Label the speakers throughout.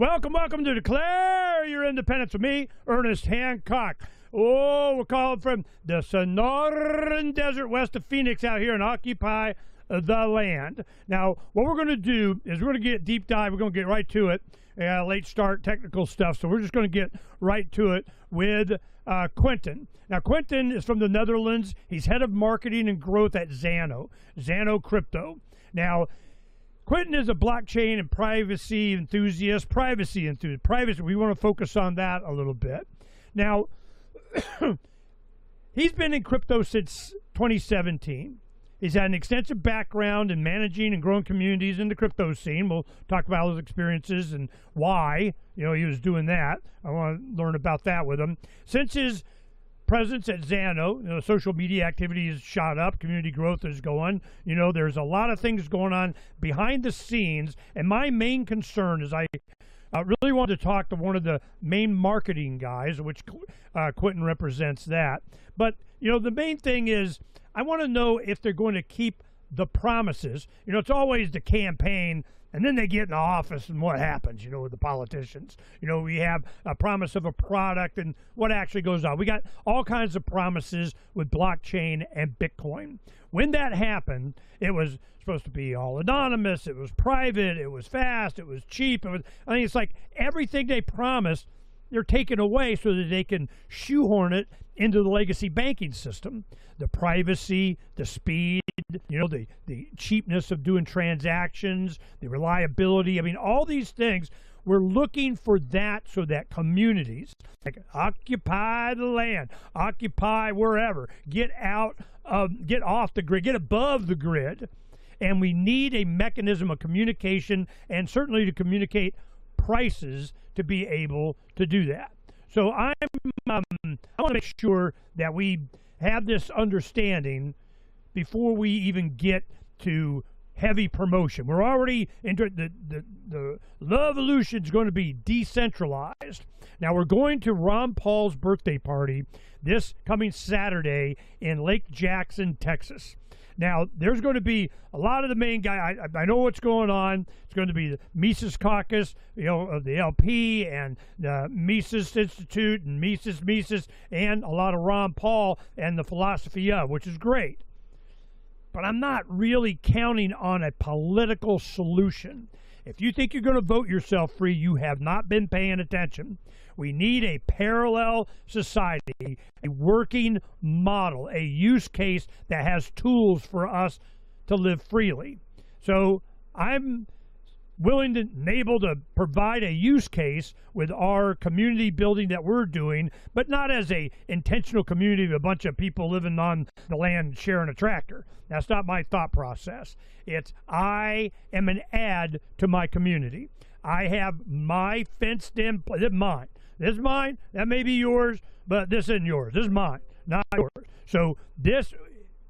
Speaker 1: Welcome to Declare Your Independence with me, Ernest Hancock. Oh, we're calling from the Sonoran Desert west of Phoenix out here and Occupy the Land. Now, what we're going to do is we're going to get deep dive. We're going to get right to it. Late start technical stuff, so we're just going to get right to it with Quinten. Now, Quinten is from the Netherlands. He's head of marketing and growth at Zano Crypto. Now, Quinten is a blockchain and privacy enthusiast. Privacy. We want to focus on that a little bit. Now, he's been in crypto since 2017. He's had an extensive background in managing and growing communities in the crypto scene. We'll talk about his experiences and why, he was doing that. I want to learn about that with him. Since his presence at Zano, social media activity has shot up, community growth is going. There's a lot of things going on behind the scenes, and my main concern is I really wanted to talk to one of the main marketing guys, which Quinten represents that. But, the main thing is I want to know if they're going to keep the promises. It's always the campaign, and then they get in the office, and what happens, with the politicians. We have a promise of a product, and what actually goes on. We got all kinds of promises with blockchain and Bitcoin. When that happened, it was supposed to be all anonymous, it was private, it was fast, it was cheap. It's like everything they promised, they're taking away so that they can shoehorn it into the legacy banking system. The privacy, the speed, the cheapness of doing transactions, the reliability. All these things, we're looking for that so that communities like occupy the land, occupy wherever, get off the grid, get above the grid. And we need a mechanism of communication and certainly to communicate prices to be able to do that. So I want to make sure that we have this understanding before we even get to heavy promotion. We're already into the Love-olution is going to be decentralized. Now we're going to Ron Paul's birthday party this coming Saturday in Lake Jackson, Texas. Now, there's going to be a lot of the main guy. I know what's going on. It's going to be the Mises Caucus, of the LP and the Mises Institute and Mises, and a lot of Ron Paul and the philosophy of, which is great. But I'm not really counting on a political solution. If you think you're going to vote yourself free, you have not been paying attention. We need a parallel society, a working model, a use case that has tools for us to live freely. So I'm willing and able to provide a use case with our community building that we're doing, but not as a intentional community of a bunch of people living on the land sharing a tractor. That's not my thought process. It's I am an add to my community. I have my fenced in place. This is mine. This is mine. That may be yours, but this isn't yours. This is mine, not yours. So this,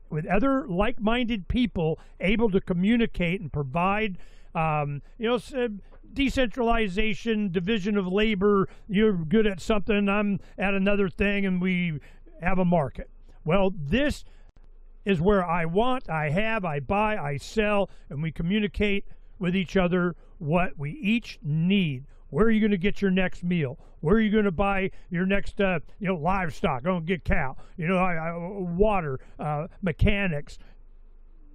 Speaker 1: with other like-minded people able to communicate and provide decentralization, division of labor. You're good at something, I'm at another thing, and we have a market. Well, this is where I buy, I sell, and we communicate with each other what we each need. Where are you going to get your next meal? Where are you going to buy your next, livestock? Don't get cow. Water, mechanics,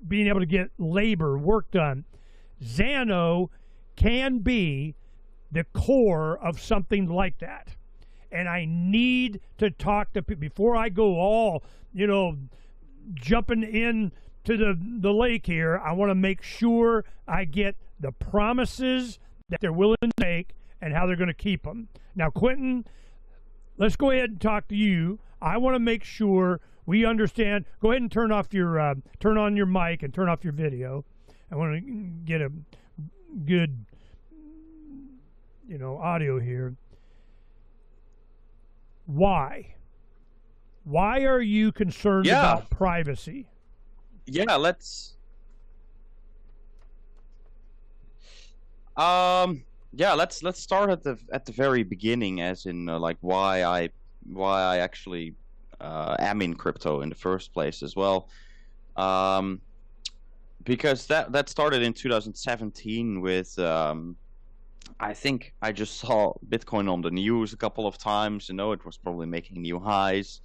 Speaker 1: being able to get labor, work done. Zano can be the core of something like that. And I need to talk to people before I go all, jumping in to the lake here. I want to make sure I get the promises that they're willing to make and how they're going to keep them. Now, Quinten, let's go ahead and talk to you. I want to make sure we understand. Go ahead and turn on your mic and turn off your video. I want to get a good, audio here. Why? Why are you concerned about privacy?
Speaker 2: Yeah, let's start at the very beginning, as in why I actually am in crypto in the first place as well. Because that started in 2017 with I think I just saw Bitcoin on the news a couple of times. It was probably making new highs.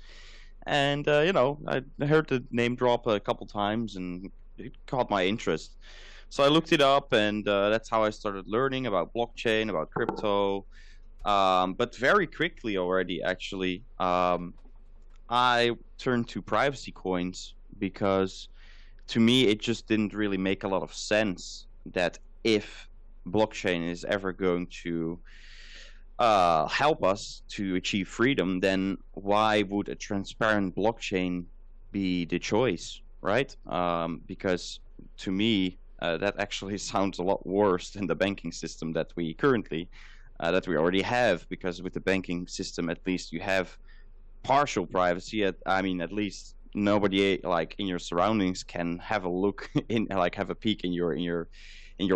Speaker 2: And, I heard the name drop a couple times and it caught my interest. So I looked it up, and that's how I started learning about blockchain, about crypto. But very quickly already, actually, I turned to privacy coins because to me, it just didn't really make a lot of sense that if blockchain is ever going to help us to achieve freedom, then why would a transparent blockchain be the choice, right? Because to me, that actually sounds a lot worse than the banking system that we already have. Because with the banking system, at least you have partial privacy. At least nobody like in your surroundings can have a look in, like have a peek in your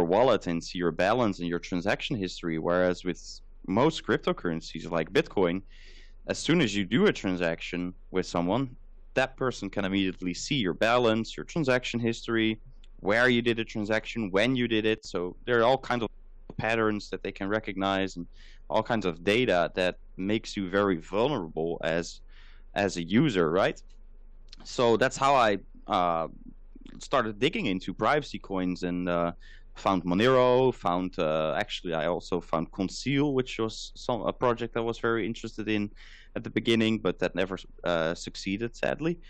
Speaker 2: wallet and see your balance and your transaction history. Whereas with most cryptocurrencies like Bitcoin, as soon as you do a transaction with someone, that person can immediately see your balance, your transaction history, where you did a transaction, when you did it. So there are all kinds of patterns that they can recognize and all kinds of data that makes you very vulnerable as a user, right? So that's how I started digging into privacy coins and found Monero, actually I also found Conceal, which was a project I was very interested in at the beginning, but that never succeeded, sadly.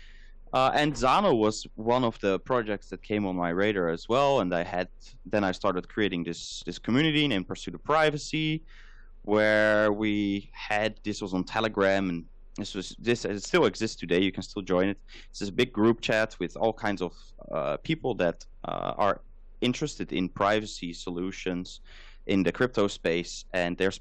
Speaker 2: And Zano was one of the projects that came on my radar as well, and I started creating this community named Pursuit of Privacy, where this was on Telegram, and it still exists today. You can still join it. It's this big group chat with all kinds of people that are interested in privacy solutions in the crypto space, and there's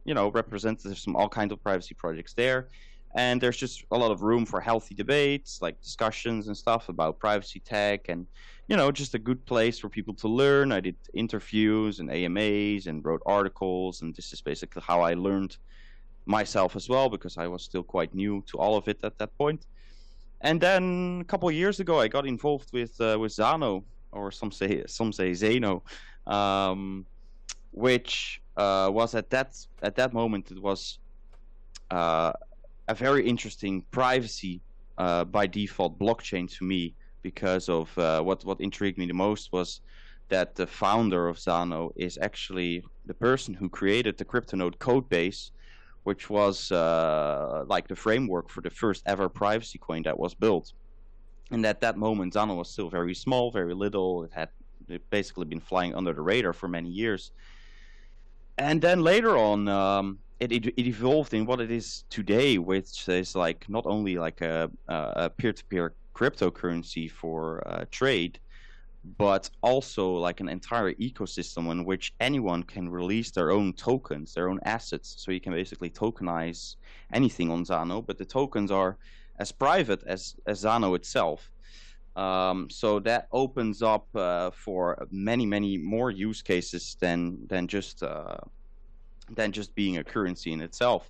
Speaker 2: representatives from all kinds of privacy projects there, and there's just a lot of room for healthy debates, like discussions and stuff about privacy tech, and just a good place for people to learn. I did interviews and AMAs and wrote articles, and this is basically how I learned myself as well, because I was still quite new to all of it at that point. And then a couple of years ago, I got involved with Zano, or some say Zano, which was at that moment, it was a very interesting privacy by default blockchain to me, because of what intrigued me the most was that the founder of Zano is actually the person who created the CryptoNode code base, which was like the framework for the first ever privacy coin that was built. And at that moment, Zano was still very small, very little. It had basically been flying under the radar for many years. And then later on, it evolved in what it is today, which is like not only like a peer-to-peer cryptocurrency for trade, but also like an entire ecosystem in which anyone can release their own tokens, their own assets. So you can basically tokenize anything on Zano, but the tokens are as private as Zano itself. So that opens up for many, many more use cases than just being a currency in itself.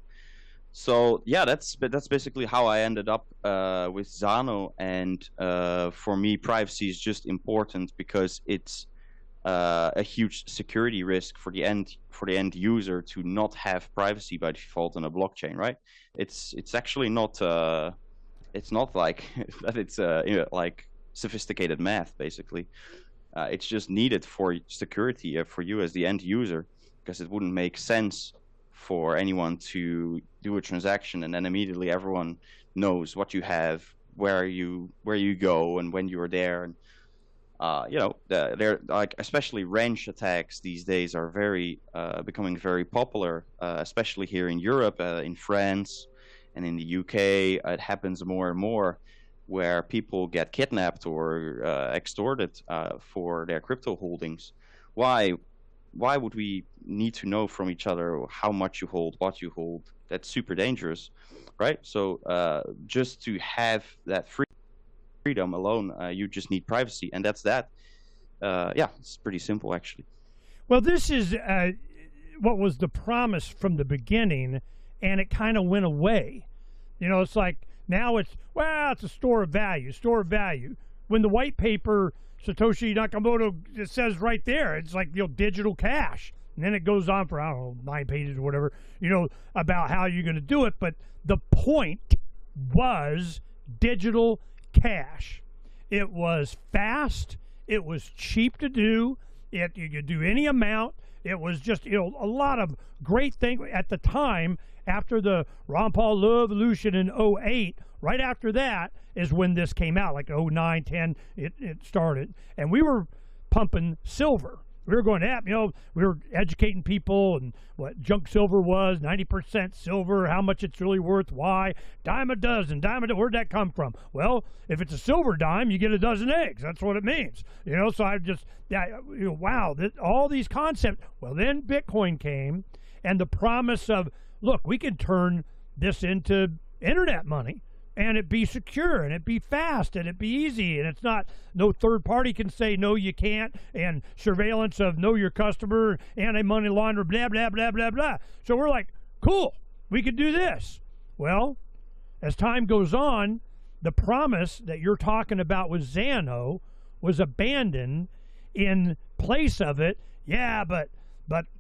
Speaker 2: So yeah, that's basically how I ended up with Zano, and for me, privacy is just important because it's a huge security risk for the end user to not have privacy by default on a blockchain, right? It's actually not it's not like that. It's like sophisticated math, basically. It's just needed for security for you as the end user, because it wouldn't make sense for anyone to do a transaction and then immediately everyone knows what you have, where you go, and when you are there. And they're like, especially wrench attacks these days are very becoming very popular, especially here in Europe, in France, and in the UK. It happens more and more, where people get kidnapped or extorted for their crypto holdings. Why would we need to know from each other how much you hold, what you hold? That's super dangerous, right? So just to have that freedom alone, you just need privacy, and that's that. Yeah, it's pretty simple, actually.
Speaker 1: Well, this is what was the promise from the beginning, and it kind of went away. It's like now it's a store of value. When the white paper, Satoshi Nakamoto, it says right there, it's like digital cash. And then it goes on for, I don't know, 9 pages or whatever, about how you're going to do it. But the point was digital cash. It was fast. It was cheap to do. You could do any amount. It was just, a lot of great things at the time. After the Ron Paul revolution in 08, right after that is when this came out, like 09, 10, it started. And we were pumping silver. We were going we were educating people and what junk silver was, 90% silver, how much it's really worth, why, dime a dozen, where'd that come from? Well, if it's a silver dime, you get a dozen eggs. That's what it means. So I just, wow, all these concepts. Well, then Bitcoin came, and the promise of, look, we can turn this into internet money. And it be secure, and it be fast, and it be easy, and it's not, no third party can say, no, you can't, and surveillance of know your customer, anti-money laundering, blah, blah, blah, blah, blah. So we're like, cool, we could do this. Well, as time goes on, the promise that you're talking about with Zano was abandoned. In place of it, yeah, but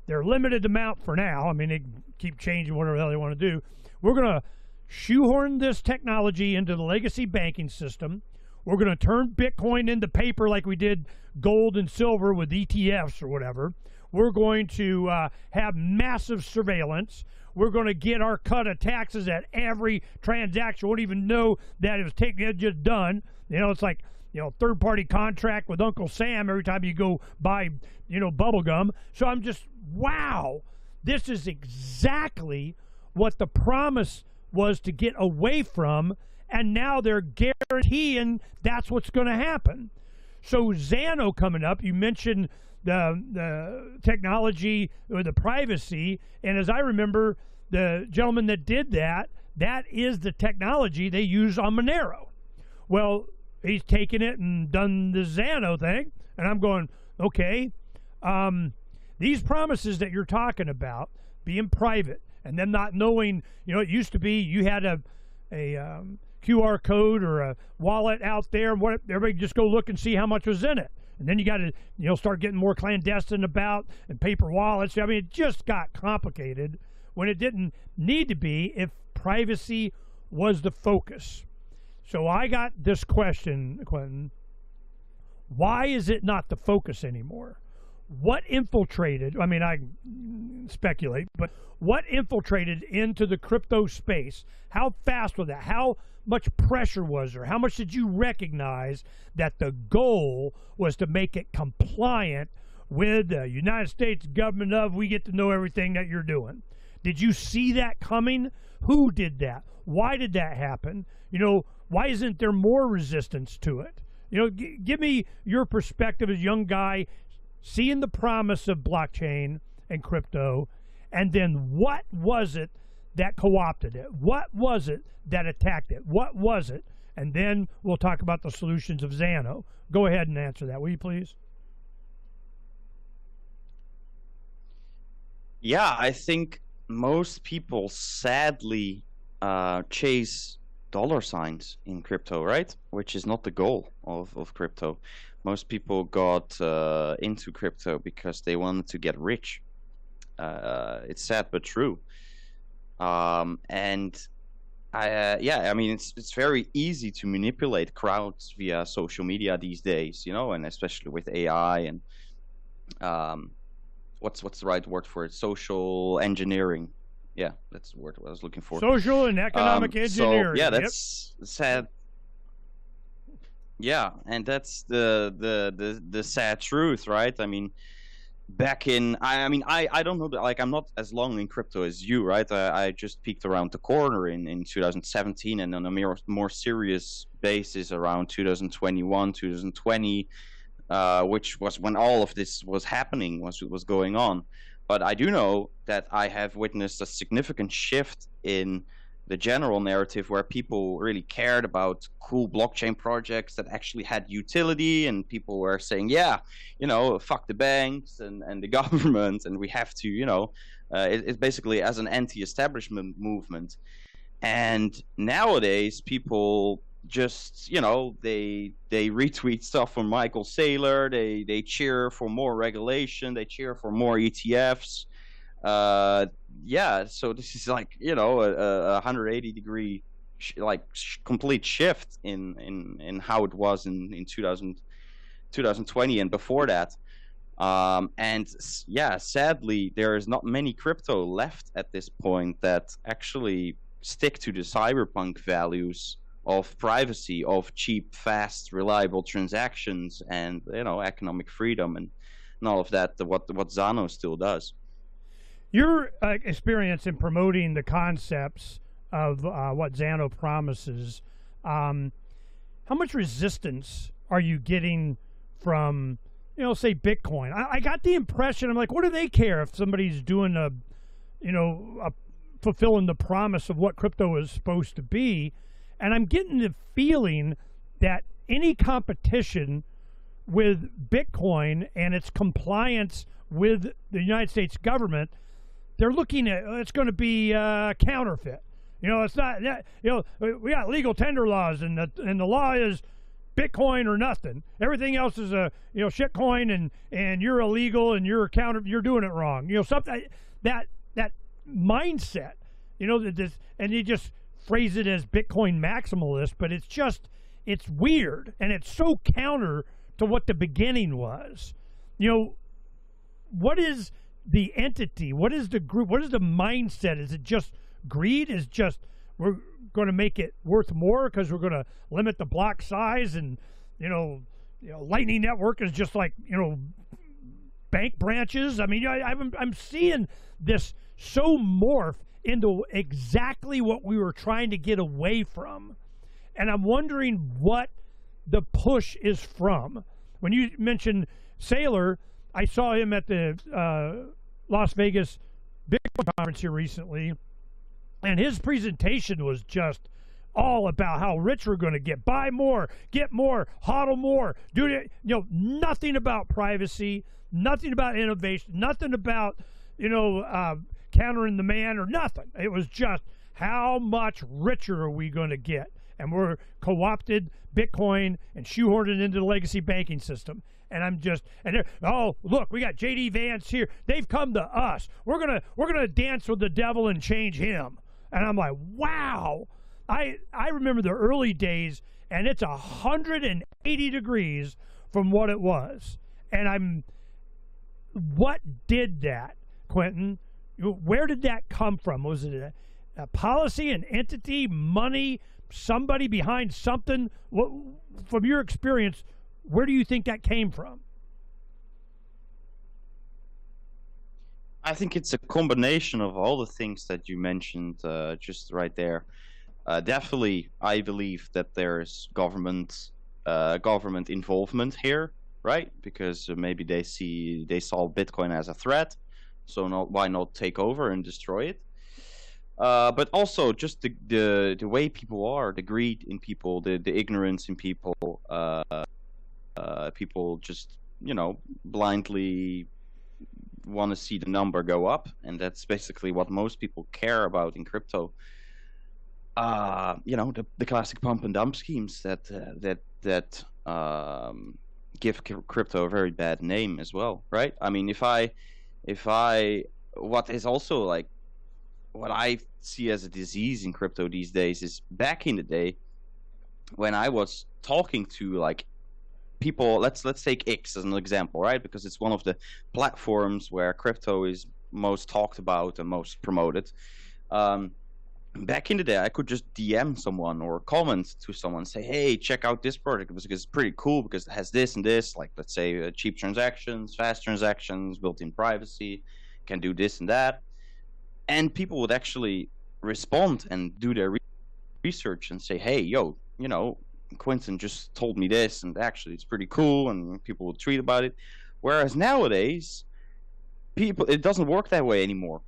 Speaker 1: they're limited amount for now. I mean, they keep changing whatever the hell they want to do. We're going to shoehorn this technology into the legacy banking system. We're going to turn Bitcoin into paper like we did gold and silver with ETFs or whatever. We're going to have massive surveillance. We're going to get our cut of taxes at every transaction. Won't even know that it was just done. It's like, third-party contract with Uncle Sam every time you go buy, bubble gum. So I'm just, wow, this is exactly what the promise was to get away from, and now they're guaranteeing that's what's going to happen. So Zano coming up, you mentioned the technology or the privacy, and as I remember, the gentleman that did that is the technology they use on Monero. Well, he's taken it and done the Zano thing, and I'm going, okay, these promises that you're talking about, being private, and them not knowing, it used to be you had a QR code or a wallet out there, and everybody just go look and see how much was in it. And then you got to, start getting more clandestine about and paper wallets. I mean, it just got complicated when it didn't need to be if privacy was the focus. So I got this question, Quinten. Why is it not the focus anymore? What infiltrated, I speculate, but what infiltrated into the crypto space? How fast was that? How much pressure was there? How much did you recognize that the goal was to make it compliant with the United States government we get to know everything that you're doing? Did you see that coming? Who did that? Why did that happen? Why isn't there more resistance to it? Give me your perspective as a young guy seeing the promise of blockchain and crypto, and then what was it that co-opted it? What was it that attacked it? What was it? And then we'll talk about the solutions of Zano. Go ahead and answer that, will you please?
Speaker 2: Yeah, I think most people sadly chase dollar signs in crypto, right? Which is not the goal of crypto. Most people got into crypto because they wanted to get rich. It's sad but true. It's very easy to manipulate crowds via social media these days, and especially with AI and what's the right word for it? Social engineering. Yeah, that's the word I was looking for.
Speaker 1: Social and economic engineering.
Speaker 2: So, yeah, that's sad. Yeah, and that's the sad truth, right? I mean, back in, I don't know, like, I'm not as long in crypto as you, right? I just peeked around the corner in 2017, and on a more serious basis around 2021, 2020, which was when all of this was happening, was going on. But I do know that I have witnessed a significant shift in the general narrative where people really cared about cool blockchain projects that actually had utility, and people were saying, yeah, fuck the banks and the government, and we have to, it's basically as an anti-establishment movement. And nowadays people just they retweet stuff from Michael Saylor. They cheer for more regulation. They cheer for more ETFs. uh yeah, so this is like, a 180-degree complete shift in how it was in 2020 and before that. And yeah, sadly, there is not many crypto left at this point that actually stick to the cyberpunk values of privacy, of cheap, fast, reliable transactions, and economic freedom, and all of that. What Zano still does.
Speaker 1: Your experience in promoting the concepts of what Zano promises, how much resistance are you getting from, say Bitcoin? I got the impression, I'm like, what do they care if somebody's doing fulfilling the promise of what crypto is supposed to be? And I'm getting the feeling that any competition with Bitcoin and its compliance with the United States government, they're looking at it's going to be counterfeit. It's not that. We got legal tender laws, and the law is Bitcoin or nothing. Everything else is a shitcoin, and you're illegal, and you're doing it wrong. Something that mindset. And you just phrase it as Bitcoin maximalist, but it's weird, and it's so counter to what the beginning was. What is the entity? What is the group? What is the mindset? Is it just greed? Is just we're going to make it worth more because we're going to limit the block size, and Lightning Network is just like bank branches. I mean, I'm seeing this so morph into exactly what we were trying to get away from, and I'm wondering what the push is from. When you mentioned Saylor, I saw him at the Las Vegas Bitcoin conference here recently, and his presentation was just all about how rich we're going to get. Buy more, get more, hodl more. Do it. Nothing about privacy, nothing about innovation, nothing about countering the man or nothing. It was just how much richer are we going to get? And we're co-opted Bitcoin and shoehorned it into the legacy banking system. And I'm just, look, we got JD Vance here. They've come to us. We're gonna dance with the devil and change him. And I'm like, wow. I remember the early days, and it's 180 degrees from what it was. And what did that, Quinten? Where did that come from? Was it a policy, an entity, money, somebody behind something? What, from your experience, where do you think that came from?
Speaker 2: I think it's a combination of all the things that you mentioned just right there. Definitely, I believe that there's government involvement here, right? Because maybe they saw Bitcoin as a threat, so why not take over and destroy it? But also just the way people are, the greed in people, the ignorance in people. People just blindly want to see the number go up, and that's basically what most people care about in crypto. The classic pump and dump schemes that give crypto a very bad name as well, right? I mean, if I what is also like what I see as a disease in crypto these days is back in the day when I was talking to like people. Let's take X as an example, right? Because it's one of the platforms where crypto is most talked about and most promoted. Back in the day, I could just DM someone or comment to someone, say, hey, check out this project because it's pretty cool because it has this and this, like let's say cheap transactions, fast transactions, built-in privacy, can do this and that. And people would actually respond and do their research and say, hey, Quinten just told me this, and actually it's pretty cool, and people would tweet about it. Whereas nowadays, it doesn't work that way anymore.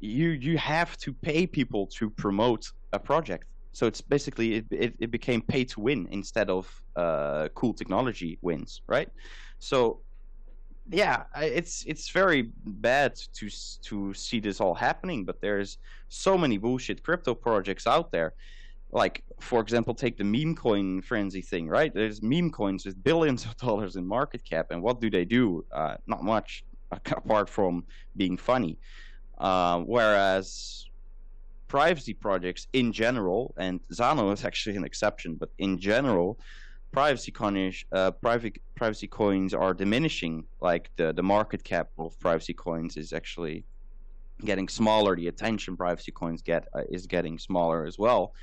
Speaker 2: You have to pay people to promote a project. So it's basically it became pay to win instead of cool technology wins, right? So yeah, it's very bad to see this all happening, but there's so many bullshit crypto projects out there. like, for example, take the meme coin frenzy thing, right? There's meme coins with billions of dollars in market cap, and what do they do? Not much, apart from being funny. Whereas privacy projects in general, and Zano is actually an exception, but in general, privacy coins are diminishing. Like the market cap of privacy coins is actually getting smaller. The attention privacy coins get is getting smaller as well.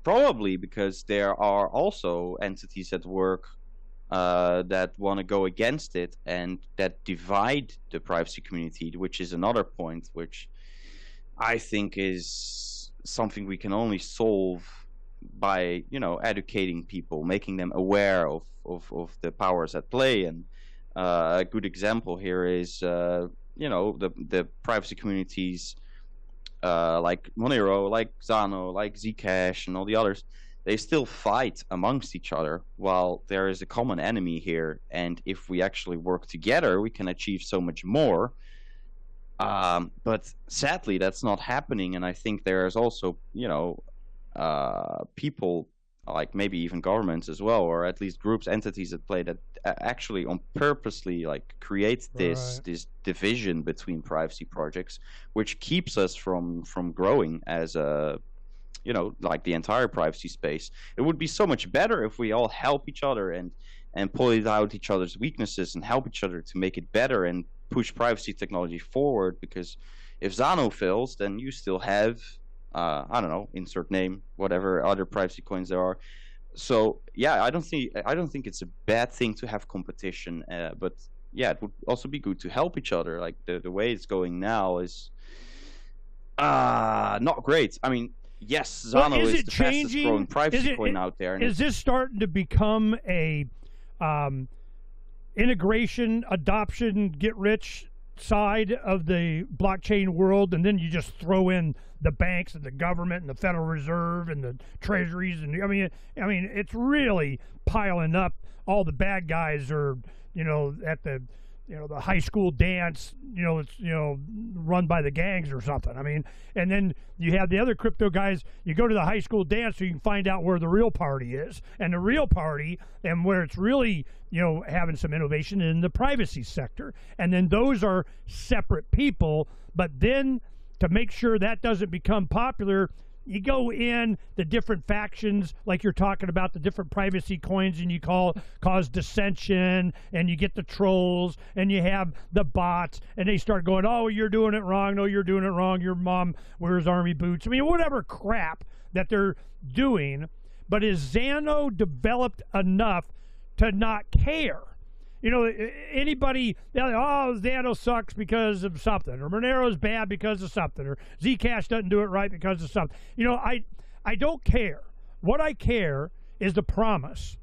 Speaker 2: Probably because there are also entities at work that want to go against it and that divide the privacy community, which is another point which I think is something we can only solve by, educating people, making them aware of the powers at play. And a good example here is, the privacy communities like Monero, like Zano, like Zcash, and all the others. They still fight amongst each other while there is a common enemy here. And if we actually work together, we can achieve so much more. But sadly, that's not happening. And I think there's also, people, like maybe even governments as well, or at least groups, entities at play that actually on purposely like create this division between privacy projects, which keeps us from growing as a, like the entire privacy space. It would be so much better if we all help each other and point out each other's weaknesses and help each other to make it better and push privacy technology forward. Because if Zano fails, then you still have I don't know, insert name, whatever other privacy coins there are. So yeah, I don't think it's a bad thing to have competition, but yeah, it would also be good to help each other. Like the way it's going now is not great. I mean, yes, Zano is the fastest growing privacy coin out there.
Speaker 1: Is this starting to become a integration, adoption, get rich side of the blockchain world, and then you just throw in the banks and the government and the Federal Reserve and the treasuries, and I mean it's really piling up. All the bad guys are, at the the high school dance, it's run by the gangs or something. I mean, and then you have the other crypto guys. You go to the high school dance so you can find out where the real party is, and the real party, and where it's really having some innovation in the privacy sector. And then those are separate people. But then to make sure that doesn't become popular, you go in the different factions, like you're talking about the different privacy coins, and you cause dissension, and you get the trolls, and you have the bots, and they start going, oh, you're doing it wrong. No, you're doing it wrong. Your mom wears army boots. I mean, whatever crap that they're doing. But is Zano developed enough to not care? Anybody, oh, Zano sucks because of something, or Monero's bad because of something, or Zcash doesn't do it right because of something. I don't care. What I care is the promise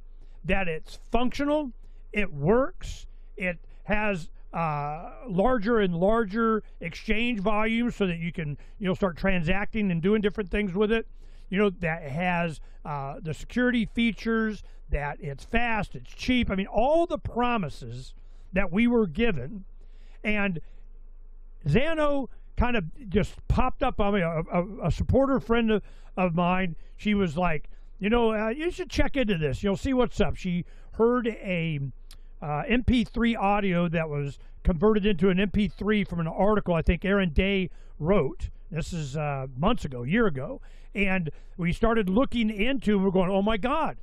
Speaker 1: that it's functional, it works, it has larger and larger exchange volumes so that you can, start transacting and doing different things with it. That has the security features, that it's fast, it's cheap. I mean, all the promises that we were given. And Zano kind of just popped up on me. A supporter friend of mine, she was like, you should check into this. See what's up. She heard a MP3 audio that was converted into an MP3 from an article I think Aaron Day wrote. This is months ago, a year ago. And we started looking into, we're going, oh my God,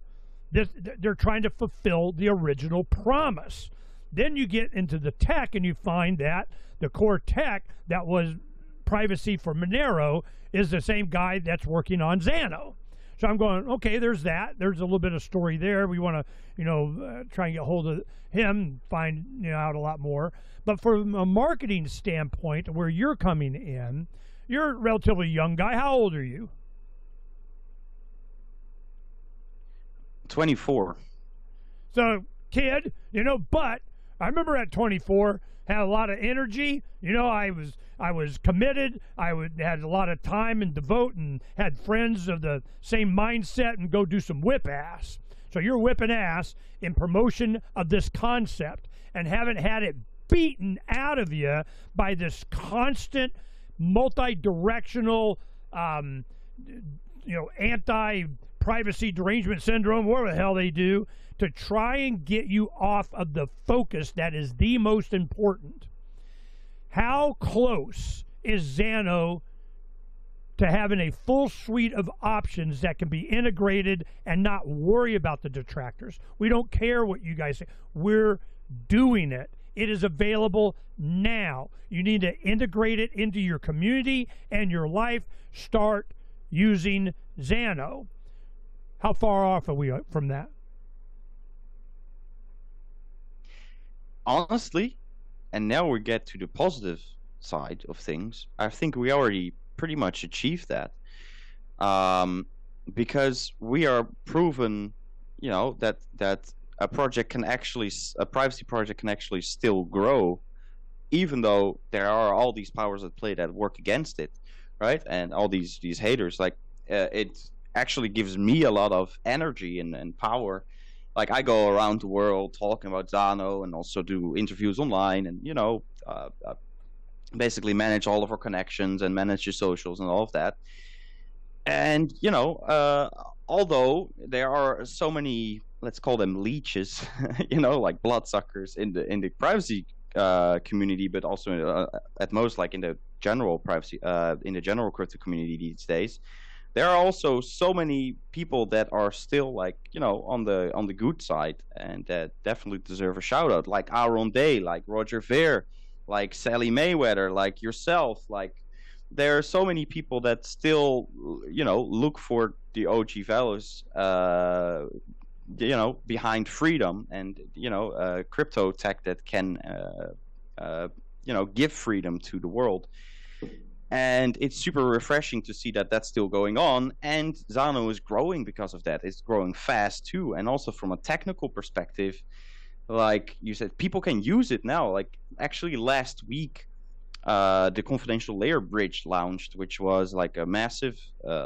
Speaker 1: they're trying to fulfill the original promise. Then you get into the tech and you find that the core tech that was privacy for Monero is the same guy that's working on Zano. So I'm going, okay, there's that. There's a little bit of story there. We want to, try and get hold of him, find out a lot more. But from a marketing standpoint, where you're coming in, you're a relatively young guy. How old are you?
Speaker 2: 24.
Speaker 1: So, kid, but I remember at 24, had a lot of energy. I was committed. Had a lot of time and devote, and had friends of the same mindset, and go do some whip ass. So you're whipping ass in promotion of this concept, and haven't had it beaten out of you by this constant multi-directional anti-privacy derangement syndrome, whatever the hell they do, to try and get you off of the focus that is the most important. How close is Zano to having a full suite of options that can be integrated and not worry about the detractors? We don't care what you guys say. We're doing it. It is available now. You need to integrate it into your community and your life. Start using Zano. How far off are we from that?
Speaker 2: Honestly, and now we get to the positive side of things, I think we already pretty much achieved that. Because we are proven, that a privacy project can actually still grow, even though there are all these powers at play that work against it, right? And all these haters. Like, it actually gives me a lot of energy and power. Like, I go around the world talking about Zano and also do interviews online, and basically manage all of our connections and manage your socials and all of that. And although there are so many, let's call them leeches, like bloodsuckers in the privacy community, but also at most like in the general privacy in the general crypto community these days, there are also so many people that are still on the good side and that definitely deserve a shout out, like Aaron Day, like Roger Ver, like Sally Mayweather, like yourself. Like, there are so many people that still look for the OG values behind freedom and crypto tech that can give freedom to the world. And it's super refreshing to see that that's still going on, and Zano is growing because of that. It's growing fast too, and also from a technical perspective, like you said, people can use it now. Like, actually last week, the confidential layer bridge launched, which was like a massive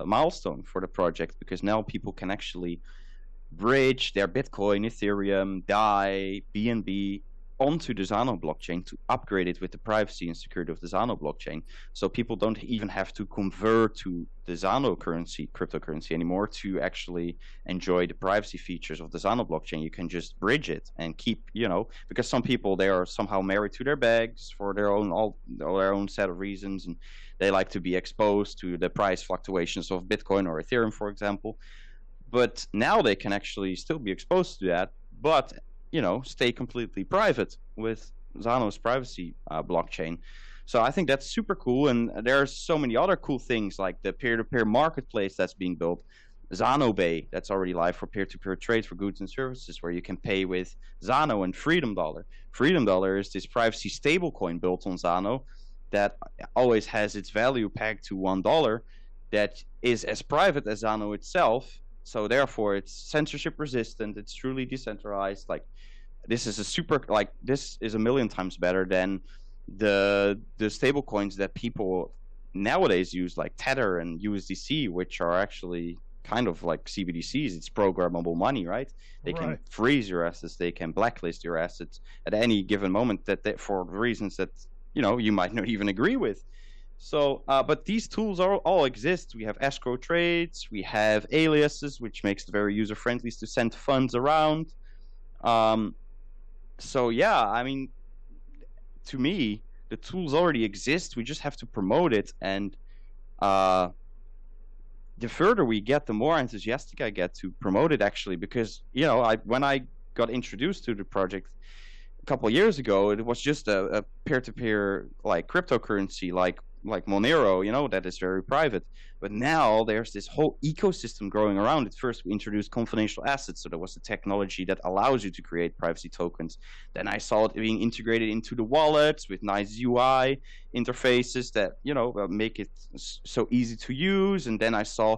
Speaker 2: milestone for the project, because now people can actually bridge their Bitcoin, Ethereum, DAI, BNB onto the Zano blockchain to upgrade it with the privacy and security of the Zano blockchain. So people don't even have to convert to the Zano cryptocurrency anymore to actually enjoy the privacy features of the Zano blockchain. You can just bridge it and keep, because some people, they are somehow married to their bags for their own set of reasons, and they like to be exposed to the price fluctuations of Bitcoin or Ethereum, for example. But now they can actually still be exposed to that, but stay completely private with Zano's privacy blockchain. So I think that's super cool. And there are so many other cool things, like the peer-to-peer marketplace that's being built, Zano Bay, that's already live for peer-to-peer trade for goods and services, where you can pay with Zano and Freedom Dollar. Freedom Dollar is this privacy stablecoin built on Zano that always has its value pegged to $1, that is as private as Zano itself. So therefore, it's censorship resistant. It's truly decentralized. Like, this is a million times better than the stable coins that people nowadays use, like Tether and USDC, which are actually kind of like CBDCs. It's programmable money, right? They can freeze your assets. They can blacklist your assets at any given moment for reasons that you might not even agree with. So, but these tools all exist. We have escrow trades, we have aliases, which makes it very user-friendly to send funds around. So yeah, I mean, to me, the tools already exist. We just have to promote it, and the further we get, the more enthusiastic I get to promote it. Actually, because when I got introduced to the project a couple of years ago, it was just a peer-to-peer like cryptocurrency, like Monero, that is very private. But now there's this whole ecosystem growing around it. First, we introduced confidential assets, so there was the technology that allows you to create privacy tokens. Then I saw it being integrated into the wallets with nice UI interfaces that make it so easy to use. And then I saw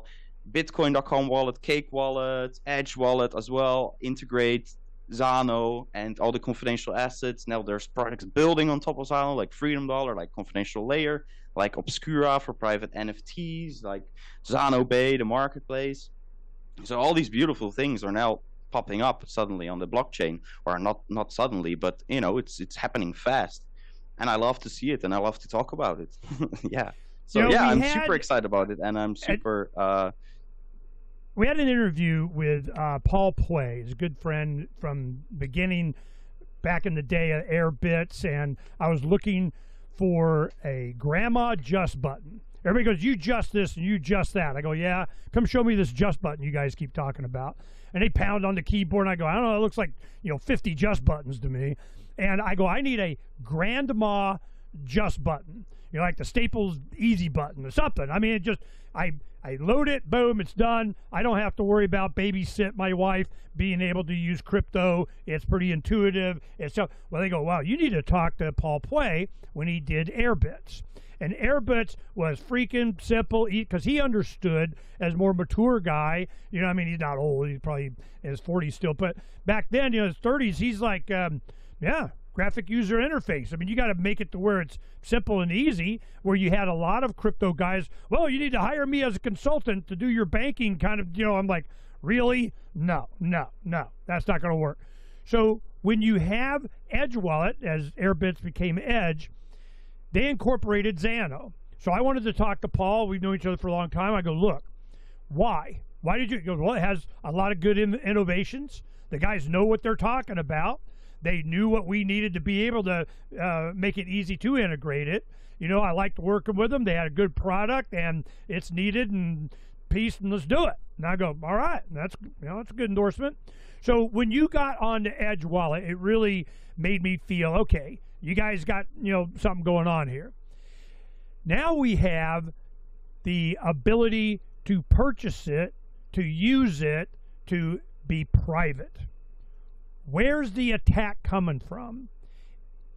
Speaker 2: Bitcoin.com wallet, Cake wallet, Edge wallet as well integrate Zano and all the confidential assets. Now there's products building on top of Zano, like Freedom Dollar, like Confidential Layer, like Obscura for private NFTs, like Zano Bay, the marketplace. So all these beautiful things are now popping up suddenly on the blockchain, or not suddenly, but it's happening fast, and I love to see it, and I love to talk about it. Yeah. So I'm super excited about it, and I'm super
Speaker 1: we had an interview with Paul Play, his good friend from beginning back in the day at Airbits, and I was looking for a grandma just button. Everybody goes, you just this and you just that. I go, yeah, come show me this just button you guys keep talking about. And they pound on the keyboard, and I go, I don't know, it looks like 50 just buttons to me. And I go, I need a grandma just button, like the Staples Easy button or something. I mean, it just I load it, boom, it's done. I don't have to worry about babysit my wife, being able to use crypto. It's pretty intuitive. It's so well. They go, wow, you need to talk to Paul Play when he did Airbits. And Airbits was freaking simple because he understood as more mature guy. I mean, he's not old. He's probably in his 40s still. But back then, his 30s, he's like, yeah, graphic user interface. I mean, you got to make it to where it's simple and easy, where you had a lot of crypto guys, well, you need to hire me as a consultant to do your banking kind of, I'm like, really? No, that's not going to work. So when you have Edge Wallet, as Airbits became Edge, they incorporated Zano. So I wanted to talk to Paul. We've known each other for a long time. I go, look, why? Why did you? He goes, well, it has a lot of good innovations. The guys know what they're talking about. They knew what we needed to be able to make it easy to integrate it. I liked working with them. They had a good product, and it's needed, and peace, and let's do it. And I go, all right, that's that's a good endorsement. So when you got on the Edge Wallet, it really made me feel, okay, you guys got something going on here. Now we have the ability to purchase it, to use it, to be private. Where's the attack coming from?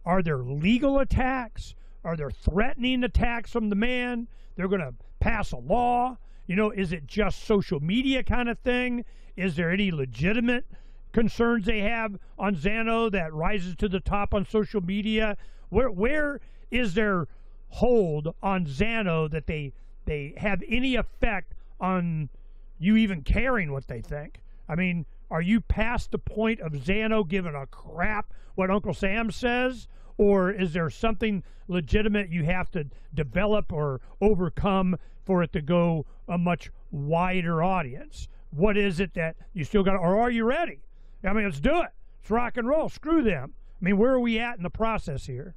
Speaker 1: Are there legal attacks? Are there threatening attacks from the man? They're going to pass a law? Is it just social media kind of thing? Is there any legitimate concerns they have on Zano that rises to the top on social media? Where is their hold on Zano that they have any effect on you even caring what they think? I mean, are you past the point of Zano giving a crap what Uncle Sam says? Or is there something legitimate you have to develop or overcome for it to go a much wider audience? What is it that you still got, or are you ready? I mean, let's do it. Let's rock and roll. Screw them. I mean, where are we at in the process here?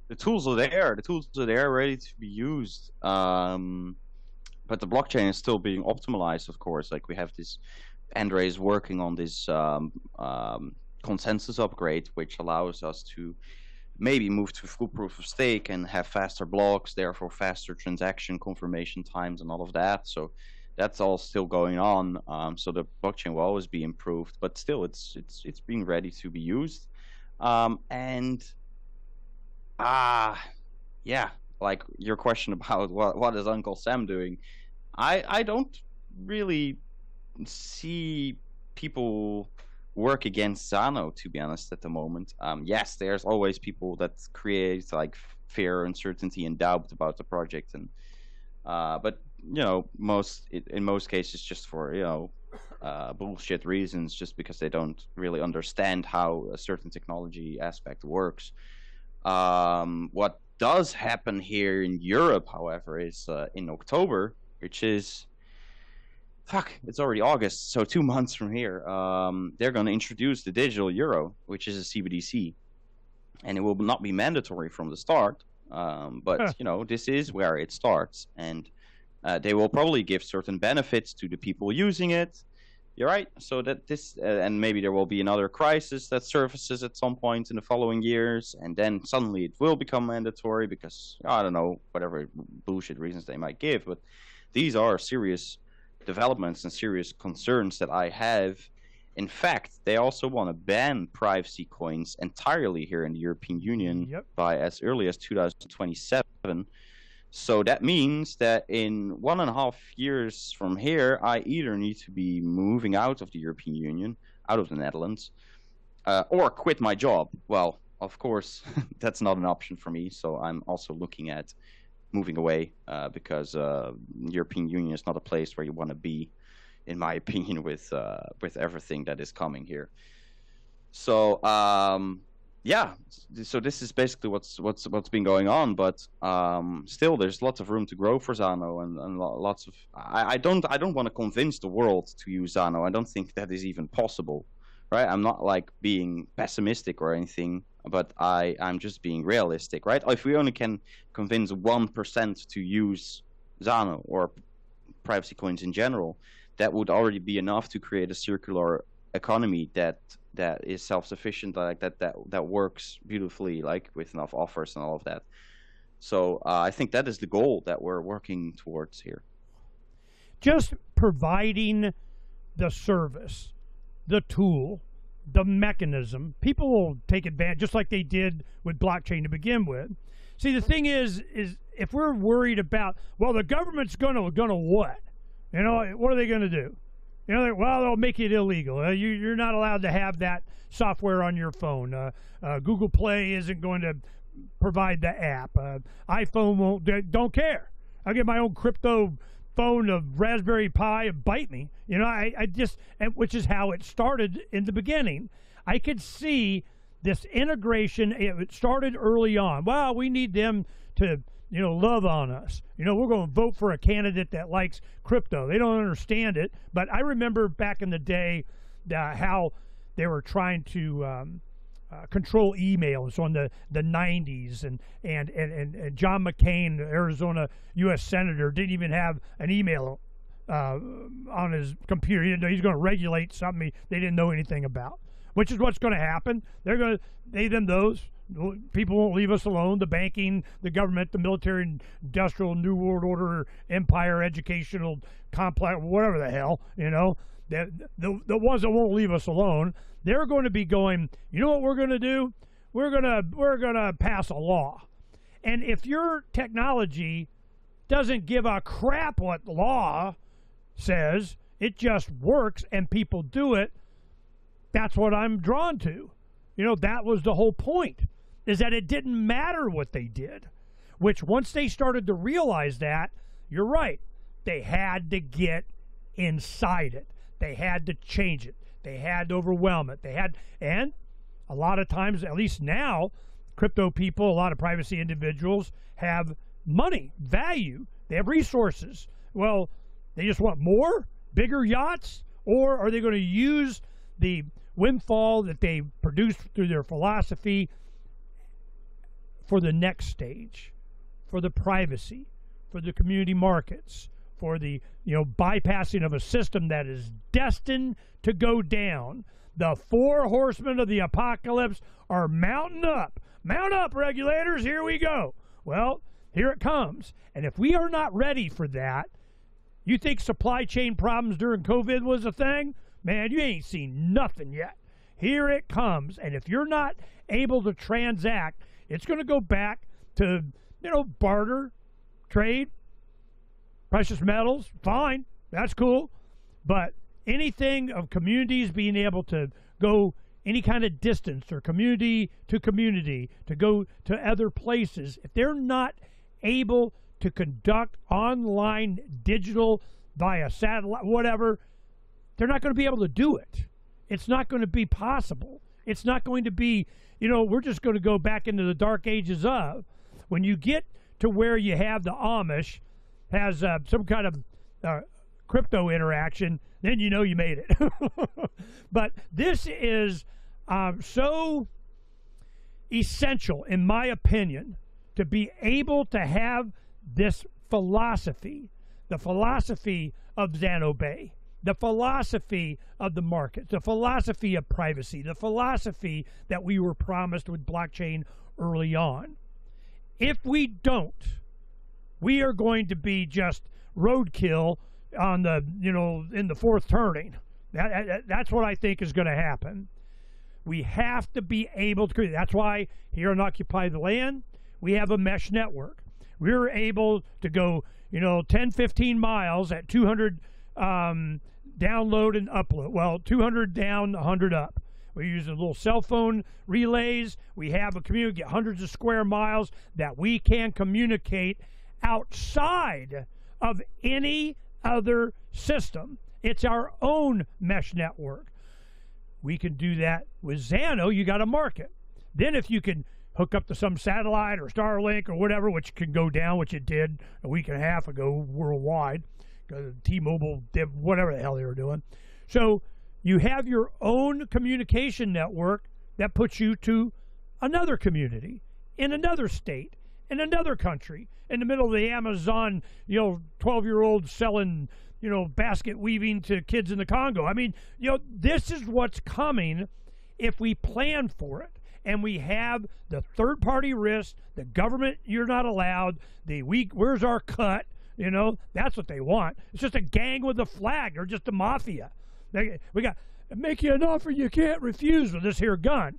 Speaker 2: The tools are there. The tools are there, ready to be used. But the blockchain is still being optimized, of course. Like we have this, Andre is working on this consensus upgrade, which allows us to maybe move to full proof of stake and have faster blocks, therefore faster transaction confirmation times and all of that. So that's all still going on. So the blockchain will always be improved, but still it's being ready to be used. Yeah, like your question about what is Uncle Sam doing. I don't really see people work against Zano, to be honest, at the moment. Yes, there's always people that create like fear, uncertainty, and doubt about the project, and but in most cases just for bullshit reasons, just because they don't really understand how a certain technology aspect works. What does happen here in Europe, however, is in October, which is, it's already August, so 2 months from here, they're going to introduce the digital euro, which is a CBDC. And it will not be mandatory from the start, but, this is where it starts. And they will probably give certain benefits to the people using it. You're right. So that this, and maybe there will be another crisis that surfaces at some point in the following years, and then suddenly it will become mandatory because, I don't know, whatever bullshit reasons they might give. But these are serious developments and serious concerns that I have. In fact, they also want to ban privacy coins entirely here in the European Union by as early as 2027. So that means that in 1.5 years from here, I either need to be moving out of the European Union, out of the Netherlands, or quit my job. Well, of course, that's not an option for me. So I'm also looking at moving away because the European Union is not a place where you want to be, in my opinion, with everything that is coming here. So Yeah, so this is basically what's been going on, but still there's lots of room to grow for Zano, and lots of I don't want to convince the world to use Zano. I don't think that is even possible, right? I'm not like being pessimistic or anything, but I'm just being realistic, right? If we only can convince 1% to use Zano or privacy coins in general, that would already be enough to create a circular economy that is self-sufficient, like that works beautifully, like with enough offers and all of that. So I think that is the goal that we're working towards here.
Speaker 1: Just providing the service, the tool, the mechanism, people will take advantage, just like they did with blockchain to begin with. See, the thing is if we're worried about, well, the government's gonna what? You know, what are they gonna do? You know, well, they'll make it illegal. You're not allowed to have that software on your phone. Google Play isn't going to provide the app. iPhone won't. Don't care. I'll get my own crypto phone of Raspberry Pi and bite me. You know, I just, which is how it started in the beginning. I could see this integration. It started early on. Well, we need them to, love on us. We're going to vote for a candidate that likes crypto. They don't understand it. But I remember back in the day how they were trying to control emails on the 90s, and John McCain, Arizona U.S. Senator, didn't even have an email on his computer. He's going to regulate something they didn't know anything about, which is what's going to happen. They're going to, they, them, those. People won't leave us alone. The banking, the government, the military, industrial, New World Order, empire, educational complex, whatever the hell, the ones that won't leave us alone, they're going to be going, you know what we're going to do? We're going to pass a law. And if your technology doesn't give a crap what the law says, it just works and people do it, that's what I'm drawn to. That was the whole point, is that it didn't matter what they did, which once they started to realize that, you're right, they had to get inside it. They had to change it. They had to overwhelm it. And a lot of times, at least now, crypto people, a lot of privacy individuals have money, value. They have resources. Well, they just want more, bigger yachts, or are they going to use the windfall that they produce through their philosophy for the next stage, for the privacy, for the community markets, for the bypassing of a system that is destined to go down. The four horsemen of the apocalypse are mounting up. Mount up, regulators, here we go. Well, here it comes. And if we are not ready for that, you think supply chain problems during COVID was a thing? Man, you ain't seen nothing yet. Here it comes. And if you're not able to transact, it's going to go back to, barter, trade, precious metals, fine, that's cool. But anything of communities being able to go any kind of distance, or community, to go to other places, if they're not able to conduct online, digital, via satellite, whatever, they're not going to be able to do it. It's not going to be possible. It's not going to be, we're just going to go back into the dark ages of. When you get to where you have the Amish has some kind of crypto interaction, then you made it. But this is so essential, in my opinion, to be able to have this philosophy, the philosophy of Zano Bay, the philosophy of the market, the philosophy of privacy, the philosophy that we were promised with blockchain early on. If we don't, we are going to be just roadkill on the, in the fourth turning. That's what I think is going to happen. We have to be able to create. That's why here on Occupy the Land, we have a mesh network. We're able to go, 10, 15 miles at 200 download and upload. Well, 200 down, 100 up. We're using little cell phone relays. We have a community, get hundreds of square miles that we can communicate outside of any other system. It's our own mesh network. We can do that with Zano. You got a market. Then if you can hook up to some satellite or Starlink or whatever, which can go down, which it did a week and a half ago worldwide, T-Mobile did whatever the hell they were doing. So you have your own communication network that puts you to another community, in another state, in another country, in the middle of the Amazon, 12-year-old selling, basket weaving to kids in the Congo. I mean, this is what's coming if we plan for it. And we have the third-party risk, the government, you're not allowed, where's our cut? That's what they want. It's just a gang with a flag or just a mafia. We got, make you an offer you can't refuse with this here gun.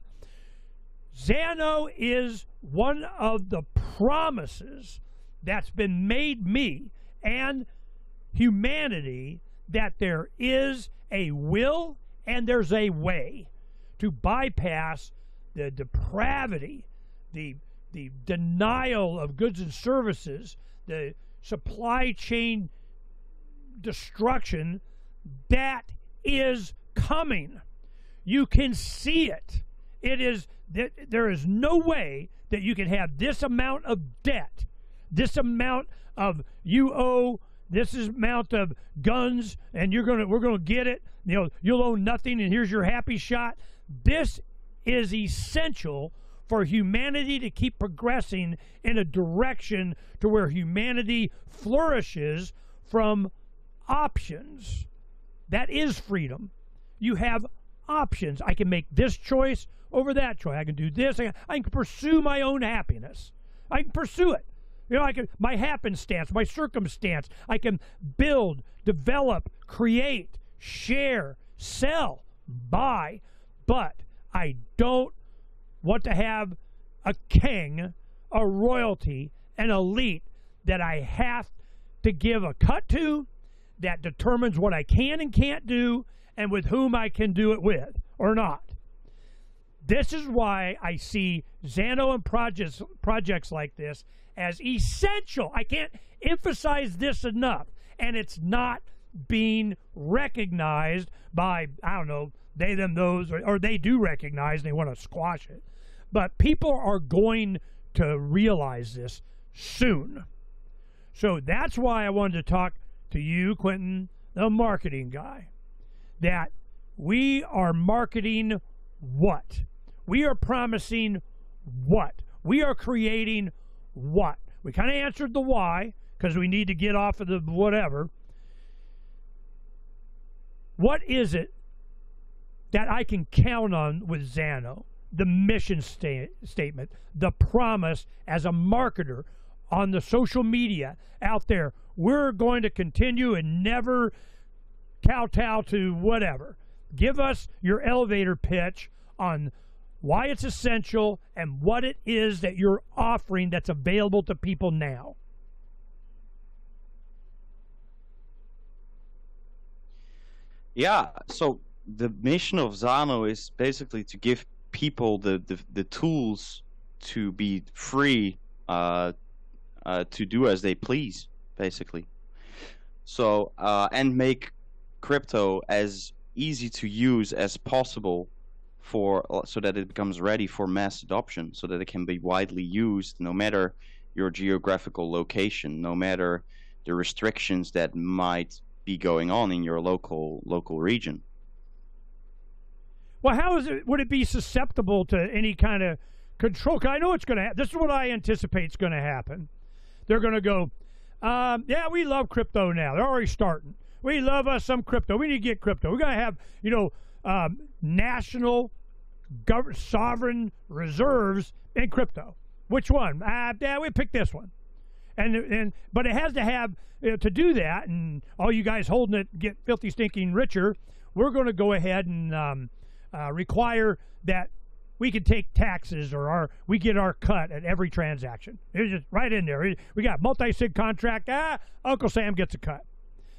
Speaker 1: Zano is one of the promises that's been made me and humanity that there is a will and there's a way to bypass the depravity, the denial of goods and services, the supply chain destruction that is coming. You can see it. There is no way that you can have this amount of debt, this amount of you owe, this amount of guns, and we're gonna get it. You'll own nothing, and here's your happy shot. This is essential for humanity to keep progressing in a direction to where humanity flourishes from options. That is freedom. You have options. I can make this choice over that choice. I can do this. I can pursue my own happiness. I can pursue it. My happenstance, my circumstance. I can build, develop, create, share, sell, buy, but I don't want to have a king, a royalty, an elite that I have to give a cut to that determines what I can and can't do and with whom I can do it with or not. This is why I see Zano and projects like this as essential. I can't emphasize this enough. And it's not being recognized by, I don't know, they, them, those, or they do recognize and they want to squash it. But people are going to realize this soon. So that's why I wanted to talk to you, Quinten, the marketing guy, that we are marketing what? We are promising what? We are creating what? We kind of answered the why because we need to get off of the whatever. What is it that I can count on with Zano? The mission statement, the promise as a marketer on the social media out there. We're going to continue and never kowtow to whatever. Give us your elevator pitch on why it's essential and what it is that you're offering that's available to people now.
Speaker 2: Yeah, so the mission of Zano is basically to give people the tools to be free to do as they please, basically. So and make crypto as easy to use as possible so that it becomes ready for mass adoption, so that it can be widely used no matter your geographical location, no matter the restrictions that might be going on in your local region.
Speaker 1: Well, would it be susceptible to any kind of control? Because I know it's going to happen. This is what I anticipate is going to happen. They're going to go, yeah, we love crypto now. They're already starting. We love us some crypto. We need to get crypto. We're going to have, national sovereign reserves in crypto. Which one? Yeah, we pick this one. But it has to have, to do that, and all you guys holding it get filthy stinking richer, we're going to go ahead and require that we can take taxes or we get our cut at every transaction. It's just right in there. We got multi-sig contract. Uncle Sam gets a cut.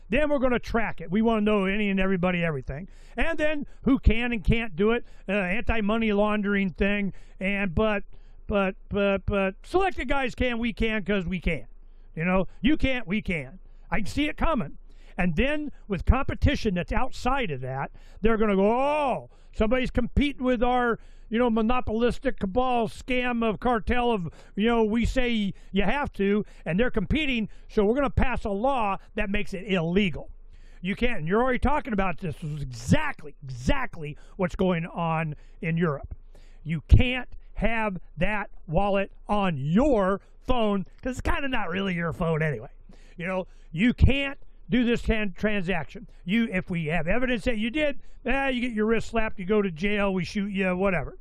Speaker 1: Then we're going to track it. We want to know any and everybody, everything. And then who can and can't do it. Anti-money laundering thing. But selected guys can, we can, because we can. You can't, we can. I can see it coming. And then with competition that's outside of that, they're going to go, oh, somebody's competing with our, monopolistic cabal scam of cartel of, we say you have to, and they're competing, so we're going to pass a law that makes it illegal. You can't, and you're already talking about this. This is exactly what's going on in Europe. You can't have that wallet on your phone because it's kind of not really your phone anyway. You can't do this transaction. If we have evidence that you did, you get your wrist slapped, you go to jail, we shoot you, whatever.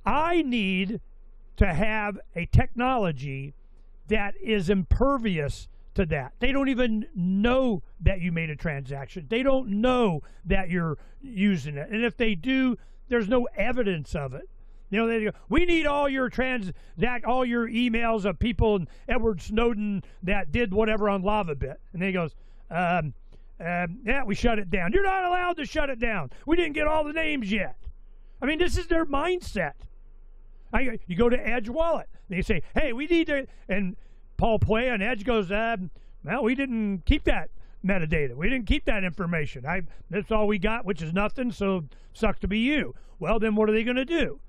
Speaker 1: I need to have a technology that is impervious to that. They don't even know that you made a transaction. They don't know that you're using it. And if they do, there's no evidence of it. They go, we need all your emails of people and Edward Snowden that did whatever on LavaBit. And he goes, yeah, we shut it down. You're not allowed to shut it down. We didn't get all the names yet. I mean, this is their mindset. You go to Edge Wallet. They say, hey, we need to, and Paul Puey on Edge goes, well, we didn't keep that metadata. We didn't keep that information. That's all we got, which is nothing, so sucks to be you. Well, then what are they going to do?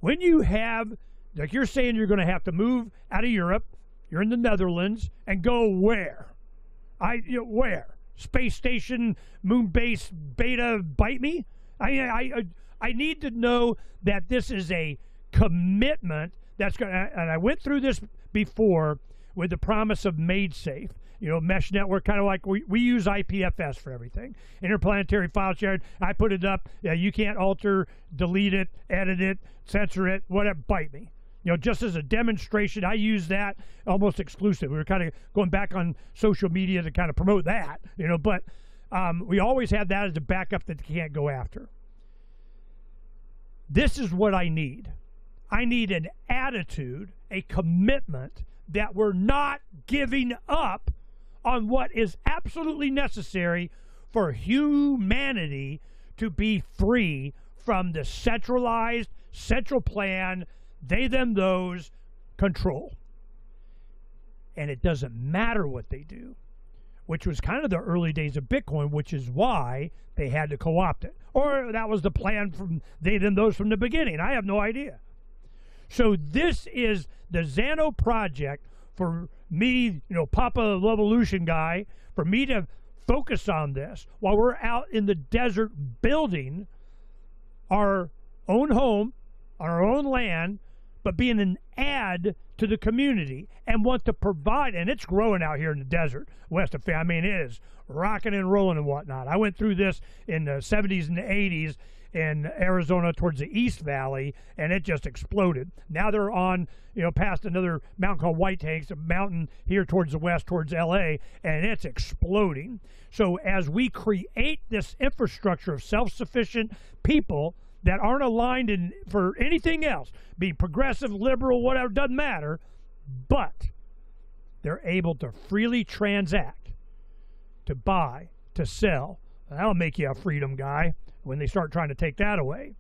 Speaker 1: When you have, like you're saying, you're going to have to move out of Europe, you're in the Netherlands, and go where? Where? Space station, moon base, beta, bite me? I need to know that this is a commitment that's going to, and I went through this before with the promise of MadeSafe, mesh network, kind of like we use IPFS for everything. Interplanetary file sharing, I put it up, you can't alter, delete it, edit it, censor it, whatever, bite me. Just as a demonstration, I use that almost exclusive. We were kind of going back on social media to kind of promote that, but we always have that as a backup that you can't go after. This is what I need. I need an attitude, a commitment that we're not giving up on what is absolutely necessary for humanity to be free from the centralized, central plan, they, them, those control. And it doesn't matter what they do, which was kind of the early days of Bitcoin, which is why they had to co-opt it. Or that was the plan from they, them, those from the beginning. I have no idea. So this is the Zano project for me, Papa Levolution guy, for me to focus on this while we're out in the desert building our own home on our own land, but being an add to the community and want to provide, and it's growing out here in the desert west of, it is rocking and rolling and whatnot. I went through this in the 70s and the 80s in Arizona towards the East Valley, and it just exploded. Now they're on, past another mountain called White Tanks, a mountain here towards the west, towards LA, and it's exploding. So as we create this infrastructure of self-sufficient people that aren't aligned for anything else, be progressive, liberal, whatever, doesn't matter, but they're able to freely transact, to buy, to sell. That'll make you a freedom guy when they start trying to take that away.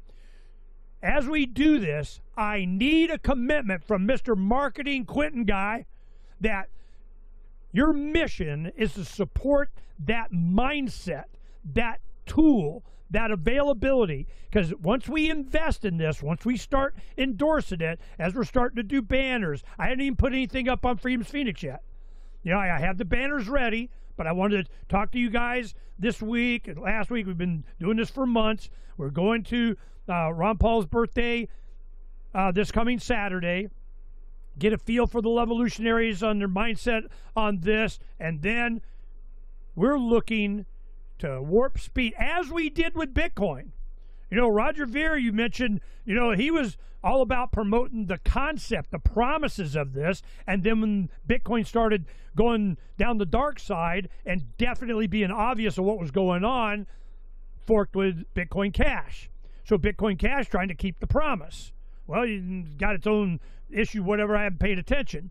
Speaker 1: As we do this, I need a commitment from Mr. Marketing Quinten guy that your mission is to support that mindset, that tool, that availability. Because once we invest in this, once we start endorsing it, as we're starting to do banners, I haven't even put anything up on Freedom's Phoenix yet. I have the banners ready, but I wanted to talk to you guys this week and last week. We've been doing this for months. We're going to Ron Paul's birthday this coming Saturday. Get a feel for the Levolutionaries on their mindset on this. And then we're looking to warp speed, as we did with Bitcoin. Roger Ver, you mentioned, he was all about promoting the concept, the promises of this. And then when Bitcoin started going down the dark side and definitely being obvious of what was going on, forked with Bitcoin Cash. So Bitcoin Cash trying to keep the promise. Well, it got its own issue, whatever, I haven't paid attention.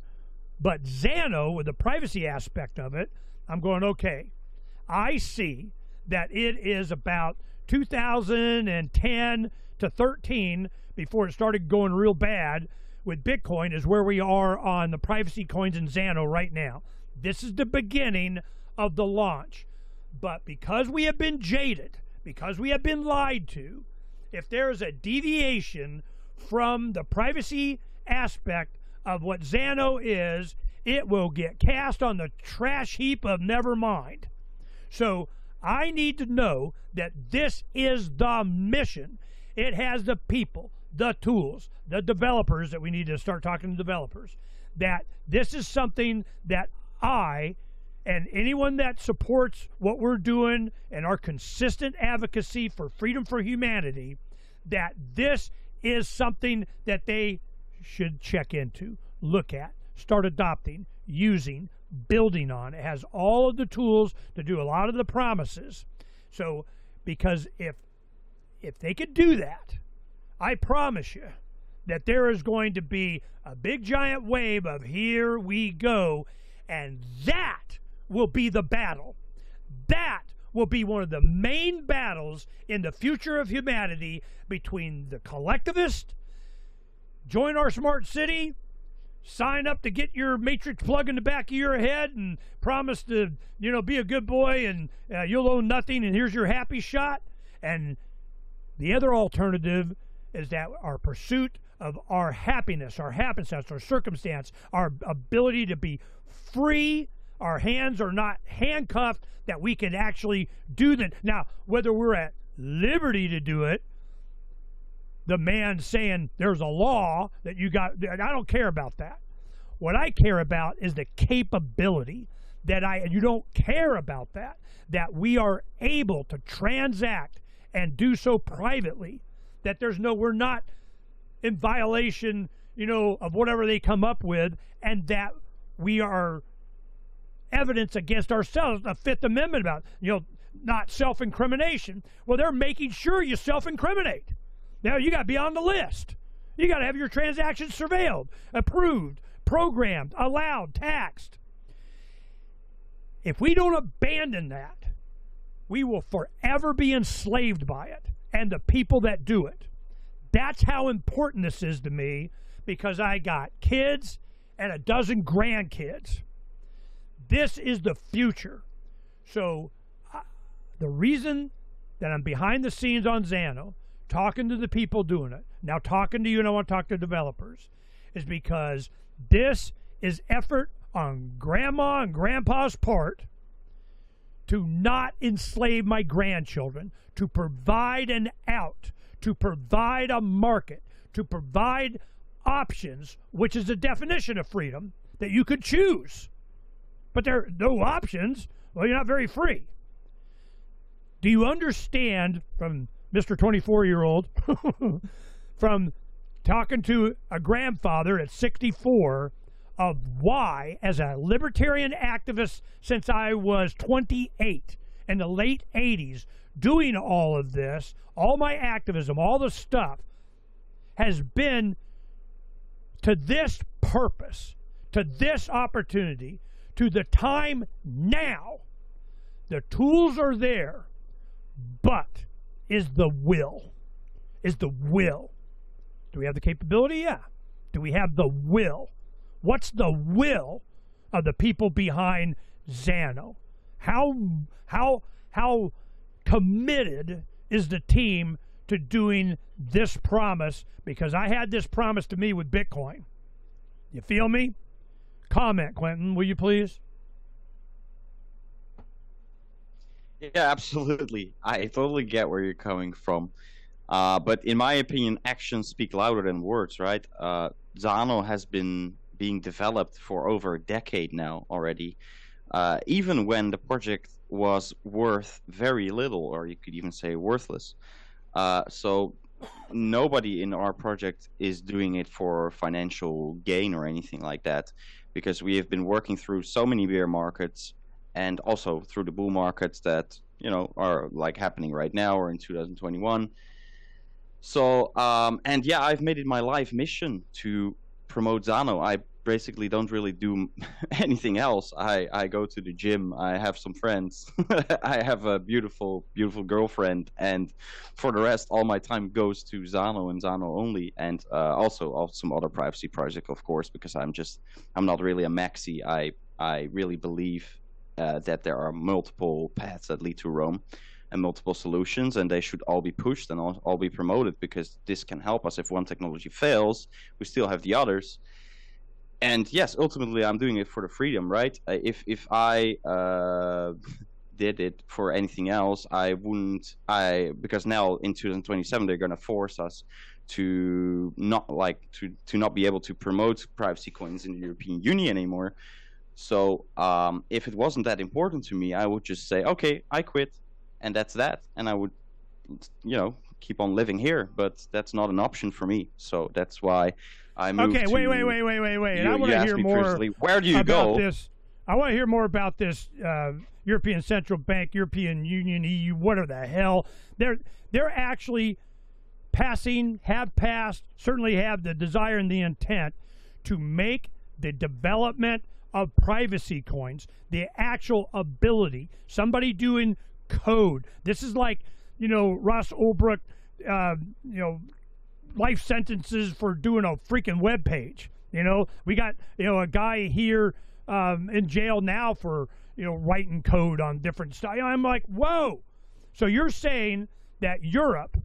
Speaker 1: But Zano, with the privacy aspect of it, I'm going, okay, I see that it is about 2010 to 13 before it started going real bad with Bitcoin is where we are on the privacy coins in Zano right now. This is the beginning of the launch. But because we have been jaded, because we have been lied to, if there is a deviation from the privacy aspect of what Zano is, it will get cast on the trash heap of never mind. So I need to know that this is the mission. It has the people, the tools, the developers, that we need to start talking to developers, that this is something that I and anyone that supports what we're doing and our consistent advocacy for freedom for humanity, that this is something that they should check into, look at, start adopting, using, building on. It has all of the tools to do a lot of the promises. So, because if they could do that, I promise you that there is going to be a big giant wave of here we go, and that will be the battle. That will be one of the main battles in the future of humanity between the collectivist, join our smart city, sign up to get your matrix plug in the back of your head and promise to, be a good boy and you'll own nothing and here's your happy shot. And the other alternative is that our pursuit of our happiness, our happenstance, our circumstance, our ability to be free, our hands are not handcuffed, that we can actually do that. Now, whether we're at liberty to do it, the man saying there's a law that you got, I don't care about that. What I care about is the capability and you don't care about that we are able to transact and do so privately, that we're not in violation, of whatever they come up with, and that we are evidence against ourselves, the Fifth Amendment about, not self-incrimination. Well, they're making sure you self-incriminate. Now, you got to be on the list. You got to have your transactions surveilled, approved, programmed, allowed, taxed. If we don't abandon that, we will forever be enslaved by it and the people that do it. That's how important this is to me, because I got kids and a dozen grandkids. This is the future. So the reason that I'm behind the scenes on Zano, talking to the people doing it, now talking to you, and I want to talk to developers, is because this is effort on grandma and grandpa's part to not enslave my grandchildren, to provide an out, to provide a market, to provide options, which is the definition of freedom, that you could choose. But there are no options. Well, you're not very free. Do you understand, from Mr. 24-year-old, from talking to a grandfather at 64, of why, as a libertarian activist since I was 28 in the late 80s, doing all of this, all my activism, all the stuff, has been to this purpose, to this opportunity, to the time now. The tools are there, but is the will. Is the will. Do we have the capability? Yeah. Do we have the will? What's the will of the people behind Zano? How committed is the team to doing this promise? Because I had this promise to me with Bitcoin. You feel me? Comment, Quinten, will you please?
Speaker 2: Yeah, absolutely. I totally get where you're coming from. But in my opinion, actions speak louder than words, right? Zano has been being developed for over a decade now already. Even when the project was worth very little, or you could even say worthless. So nobody in our project is doing it for financial gain or anything like that, because we have been working through so many bear markets and also through the bull markets that, are like happening right now or in 2021. So, and yeah, I've made it my life mission to promote Zano. I basically don't really do anything else. I go to the gym. I have some friends. I have a beautiful, beautiful girlfriend. And for the rest, all my time goes to Zano and Zano only. And also some other privacy project, of course, because I'm not really a maxi. I really believe that there are multiple paths that lead to Rome. and multiple solutions, and they should all be pushed and all be promoted, because this can help us. If one technology fails, we still have the others. And yes, ultimately, I'm doing it for the freedom, right? If I did it for anything else, I wouldn't. Because now in 2027 they're going to force us to not not be able to promote privacy coins in the European Union anymore. So if it wasn't that important to me, I would just say, okay, I quit, and that's that, and I would, keep on living here. But that's not an option for me. So that's why I moved.
Speaker 1: Okay, wait. And I want to hear more.
Speaker 2: Where do you go?
Speaker 1: This. I want to hear more about this European Central Bank, European Union, EU, whatever the hell. They're actually have passed, certainly have the desire and the intent to make the development of privacy coins the actual ability. Somebody doing code. This is like, Ross Ulbricht, life sentences for doing a freaking web page. We got, a guy here in jail now for, writing code on different stuff. I'm like, whoa. So you're saying that Europe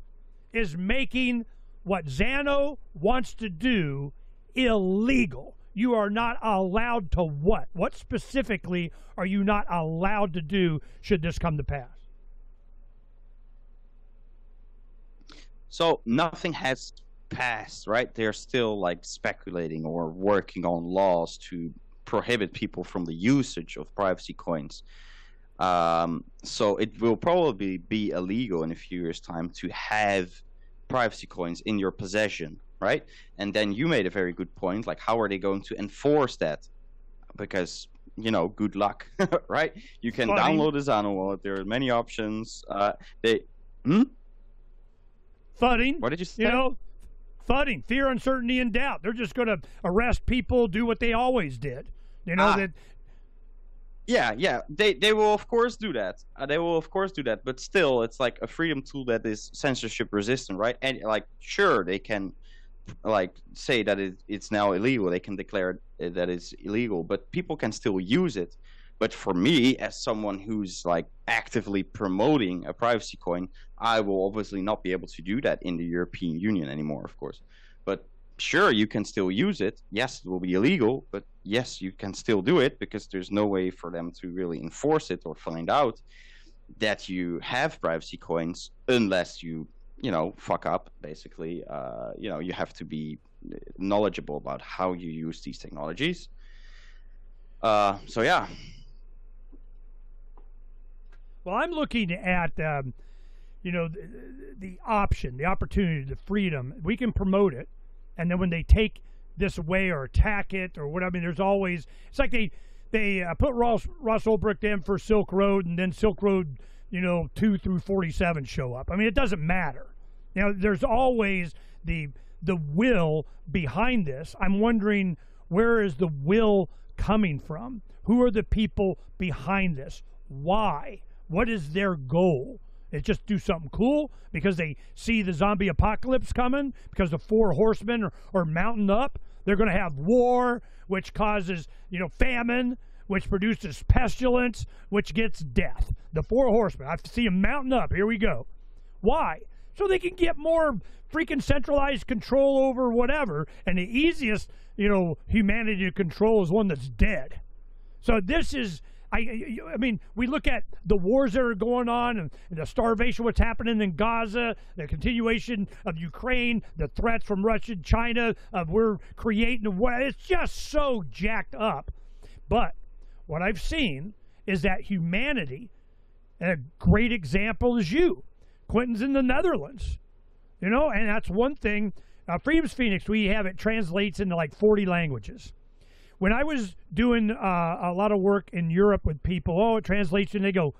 Speaker 1: is making what Zano wants to do illegal. You are not allowed to what? What specifically are you not allowed to do should this come to pass?
Speaker 2: So nothing has passed, right? They're still speculating or working on laws to prohibit people from the usage of privacy coins. So it will probably be illegal in a few years' time to have privacy coins in your possession, right? And then you made a very good point, how are they going to enforce that? Because, good luck, right? You can download the Zano wallet. There are many options.
Speaker 1: Thudding.
Speaker 2: What did you say?
Speaker 1: Thudding, fear, uncertainty, and doubt. They're just going to arrest people, do what they always did. That.
Speaker 2: Yeah. They will of course do that. But still, it's a freedom tool that is censorship resistant, right? And sure, they can say that it's now illegal. They can declare that it's illegal, but people can still use it. But for me, as someone who's actively promoting a privacy coin, I will obviously not be able to do that in the European Union anymore, of course. But sure, you can still use it. Yes, it will be illegal, but yes, you can still do it, because there's no way for them to really enforce it or find out that you have privacy coins unless you fuck up, basically. You have to be knowledgeable about how you use these technologies. So yeah.
Speaker 1: Well, I'm looking at, the option, the opportunity, the freedom. We can promote it, and then when they take this away or attack it or whatever, there's always, it's like they put Ross Ulbricht in for Silk Road, and then Silk Road, 2 through 47 show up. It doesn't matter. There's always the will behind this. I'm wondering, where is the will coming from? Who are the people behind this? Why? What is their goal? It's just do something cool because they see the zombie apocalypse coming, because the 4 horsemen are mounting up. They're going to have war, which causes, famine, which produces pestilence, which gets death. The 4 horsemen. I see them mounting up. Here we go. Why? So they can get more freaking centralized control over whatever. And the easiest, humanity to control is one that's dead. So this is, we look at the wars that are going on, and the starvation, what's happening in Gaza, the continuation of Ukraine, the threats from Russia and China, of we're creating it's just so jacked up. But what I've seen is that humanity, and a great example is you. Quinten's in the Netherlands, and that's one thing. Freedom's Phoenix, we have it translates into 40 languages. When I was doing a lot of work in Europe with people, it translates, and they go,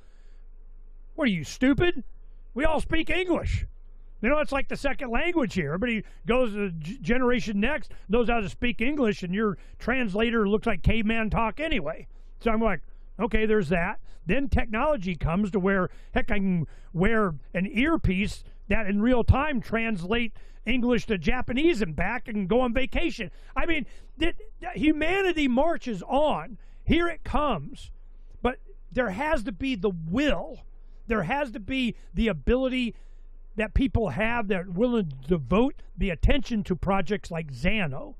Speaker 1: what are you, stupid? We all speak English. It's like the second language here. Everybody goes to generation next, knows how to speak English, and your translator looks like caveman talk anyway. So I'm like, okay, there's that. Then technology comes to where, heck, I can wear an earpiece that in real time translate English to Japanese and back and go on vacation. Humanity marches on. Here it comes. But there has to be the will. there has to be the ability that people have that are willing to devote the attention to projects like Zano.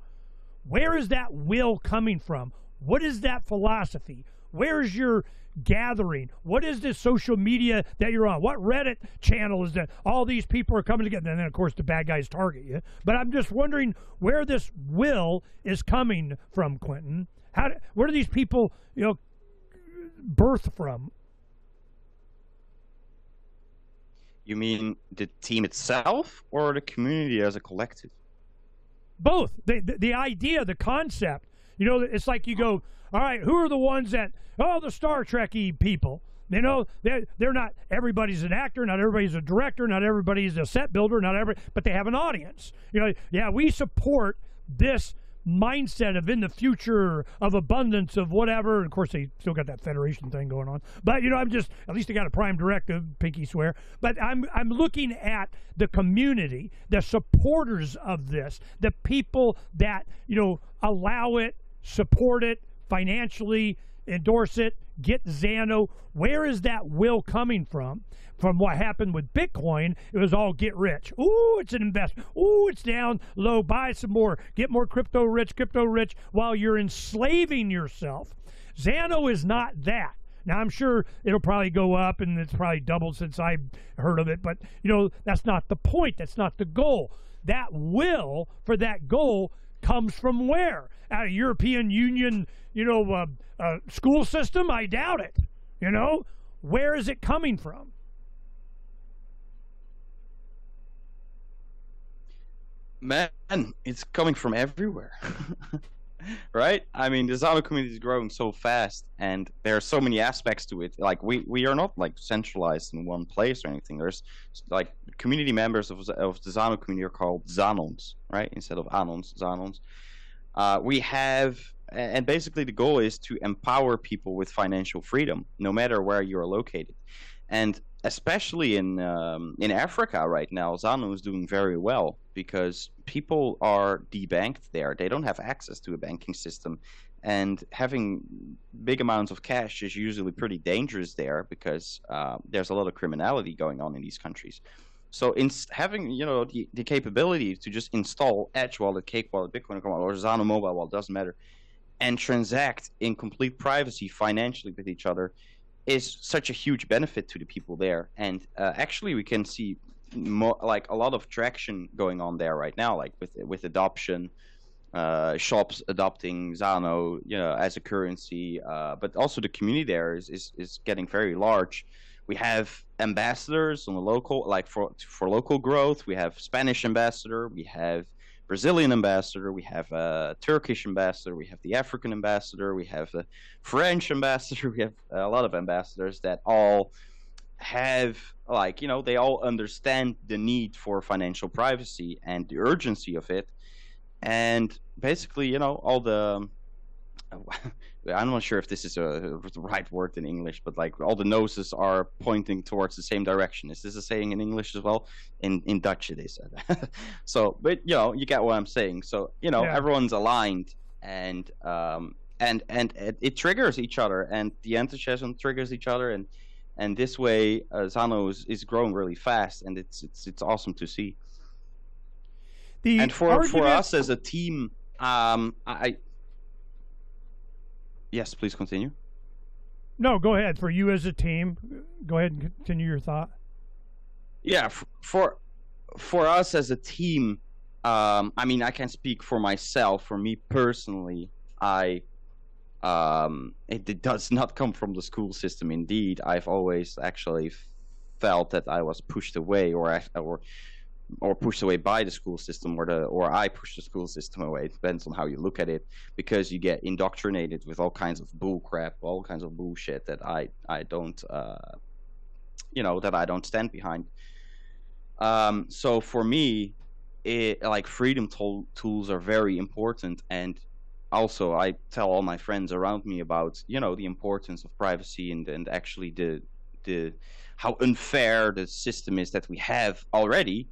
Speaker 1: Where is that will coming from? What is that philosophy? Where's your gathering? What is this social media that you're on? What Reddit channel is that all these people are coming together? And then, of course, the bad guys target you. But I'm just wondering where this will is coming from, Quinten. Where do these people, birth from?
Speaker 2: You mean the team itself or the community as a collective?
Speaker 1: Both. The idea, the concept. It's like you go, all right, who are the ones that, the Star Trek-y people. They're not, everybody's an actor, not everybody's a director, not everybody's a set builder, but they have an audience. We support this mindset of in the future of abundance of whatever. Of course, they still got that federation thing going on. But I'm just, at least they got a prime directive, pinky swear. But I'm looking at the community, the supporters of this, the people that allow it, support it financially, endorse it, get Zano. Where is that will coming from? From what happened with Bitcoin, it was all get rich. Ooh, it's an investment. Ooh, it's down low. Buy some more. Get more crypto rich, while you're enslaving yourself. Zano is not that. Now, I'm sure it'll probably go up, and it's probably doubled since I've heard of it. But, that's not the point. That's not the goal. That will for that goal comes from where? Out of European Union, school system? I doubt it. Where is it coming from?
Speaker 2: Man, it's coming from everywhere. Right? I mean, the Zano community is growing so fast, and there are so many aspects to it. Like, we are not like centralized in one place or anything. There's like community members of the Zano community are called Zanons, right? Instead of Anons, Zanons. We have, and basically the goal is to empower people with financial freedom, no matter where you are located. And especially in Africa right now, Zano is doing very well because people are debanked there. They don't have access to a banking system, and having big amounts of cash is usually pretty dangerous there because there's a lot of criminality going on in these countries. So having the capability to just install Edge Wallet, Cake Wallet, Bitcoin Wallet, or Zano Mobile Wallet, doesn't matter, and transact in complete privacy financially with each other is such a huge benefit to the people there. And actually we can see more, like a lot of traction going on there right now, like with adoption, shops adopting Zano as a currency, but also the community there is getting very large. We have ambassadors on the local, like for local growth. We have Spanish ambassador, we have Brazilian ambassador, we have a Turkish ambassador, we have the African ambassador, we have the French ambassador, we have a lot of ambassadors that all have, they all understand the need for financial privacy and the urgency of it. And basically, all the, I'm not sure if this is the right word in English, but like all the noses are pointing towards the same direction. Is this a saying in English as well? In Dutch it is. So, but you get what I'm saying. So everyone's aligned, and it triggers each other, and the enthusiasm triggers each other, and this way Zano is growing really fast, and it's awesome to see. And for us as a team, Yes, please continue.
Speaker 1: No, go ahead. For you as a team, go ahead and continue your thought. Yeah,
Speaker 2: for us as a team, I mean, I can speak for myself. For me personally, it does not come from the school system. Indeed, I've always actually felt that I was pushed away, or pushed away by the school system, or I pushed the school system away. It depends on how you look at it, because you get indoctrinated with all kinds of bull crap, all kinds of bullshit that I don't stand behind. So for me, freedom tools are very important, and also I tell all my friends around me about the importance of privacy and actually the how unfair the system is that we have already,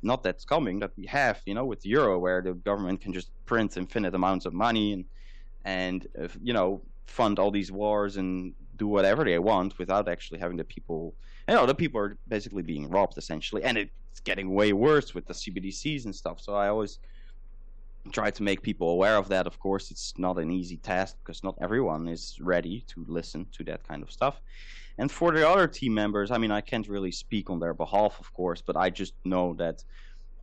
Speaker 2: not that's coming, that we have, with the euro, where the government can just print infinite amounts of money and fund all these wars and do whatever they want without actually having the people. The people are basically being robbed essentially, and it's getting way worse with the CBDCs and stuff. So I always try to make people aware of that. Of course, it's not an easy task because not everyone is ready to listen to that kind of stuff. And for the other team members, I mean, I can't really speak on their behalf, of course, but I just know that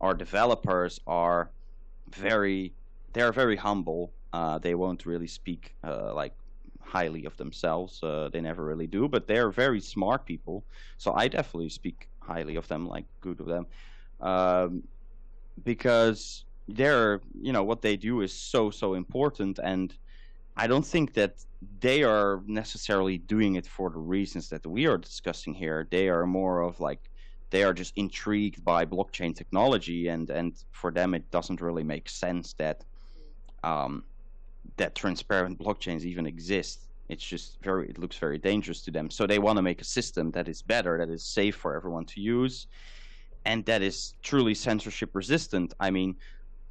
Speaker 2: our developers are very humble. They won't really speak like highly of themselves. They never really do, but they're very smart people. So I definitely speak highly of them, like good of them, because they're, what they do is so important. And I don't think that they are necessarily doing it for the reasons that we are discussing here. They are more of like, they are just intrigued by blockchain technology, and for them it doesn't really make sense that that transparent blockchains even exist. It's just it looks very dangerous to them. So they want to make a system that is better, that is safe for everyone to use, and that is truly censorship resistant. I mean,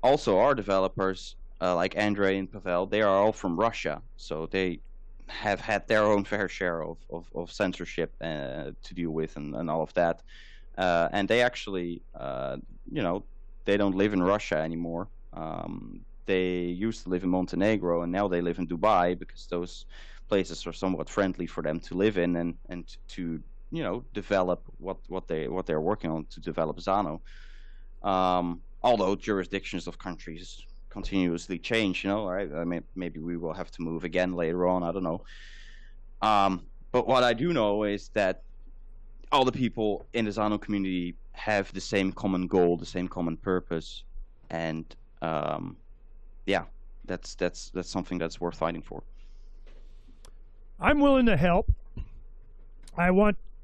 Speaker 2: also our developers, like Andrei and Pavel, they are all from Russia, so they have had their own fair share of censorship to deal with and all of that. And they actually, they don't live in Russia anymore. They used to live in Montenegro, and now they live in Dubai because those places are somewhat friendly for them to live in and to, develop what they're working on to develop Zano. Although jurisdictions of countries continuously change, right? I mean, maybe we will have to move again later on. I don't know. But what I do know is that all the people in the Zano community have the same common goal, the same common purpose, and that's something that's worth fighting for.
Speaker 1: I'm willing to help.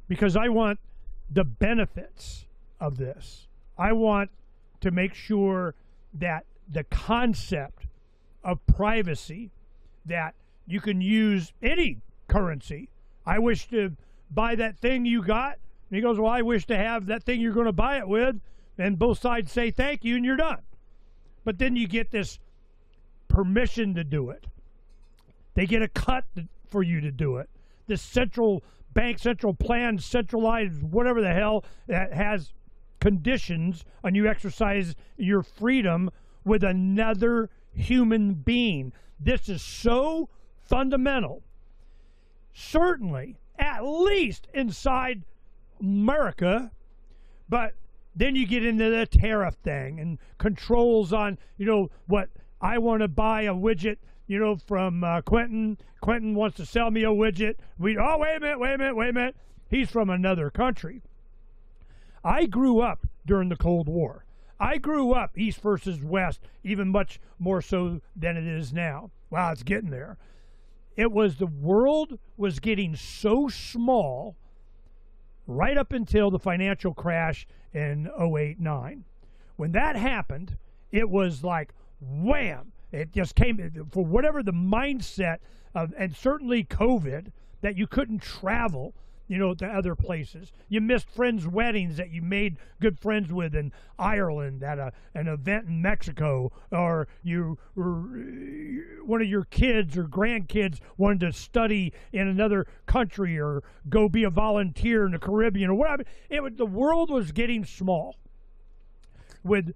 Speaker 1: Because I want the benefits of this. I want to make sure that the concept of privacy, that you can use any currency. I wish to buy that thing you got. And he goes, well, I wish to have that thing you're going to buy it with. And both sides say thank you and you're done. But then you get this permission to do it. They get a cut for you to do it. This central bank, central plan, centralized whatever the hell that has conditions on you exercise your freedom with another human being. This is so fundamental. Certainly, at least inside America, but then you get into the tariff thing and controls on, what I want to buy a widget, from Quinten. Quinten wants to sell me a widget. Wait a minute. He's from another country. I grew up during the Cold War. I grew up East versus West, even much more so than it is now. Wow, it's getting there. The world was getting so small right up until the financial crash in 08-09. When that happened, it was like, wham! It just came, for whatever the mindset of, and certainly COVID, that you couldn't travel, to other places. You missed friends' weddings that you made good friends with in Ireland at an event in Mexico, or one of your kids or grandkids wanted to study in another country or go be a volunteer in the Caribbean or whatever. The world was getting small. With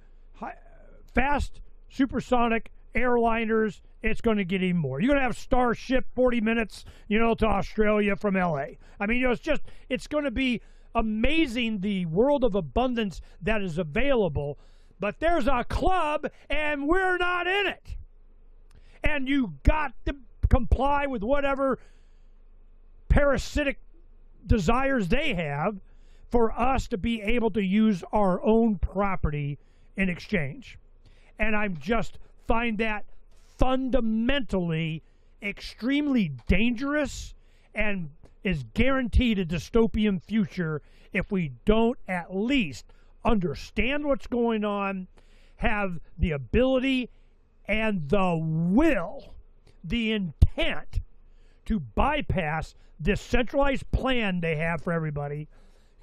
Speaker 1: fast supersonic airliners, it's going to get even more. You're going to have Starship 40 minutes, to Australia from LA. I mean, it's going to be amazing, the world of abundance that is available, but there's a club and we're not in it. And you got to comply with whatever parasitic desires they have for us to be able to use our own property in exchange. And I just find that fundamentally extremely dangerous and is guaranteed a dystopian future if we don't at least understand what's going on, have the ability and the will, the intent to bypass this centralized plan they have for everybody,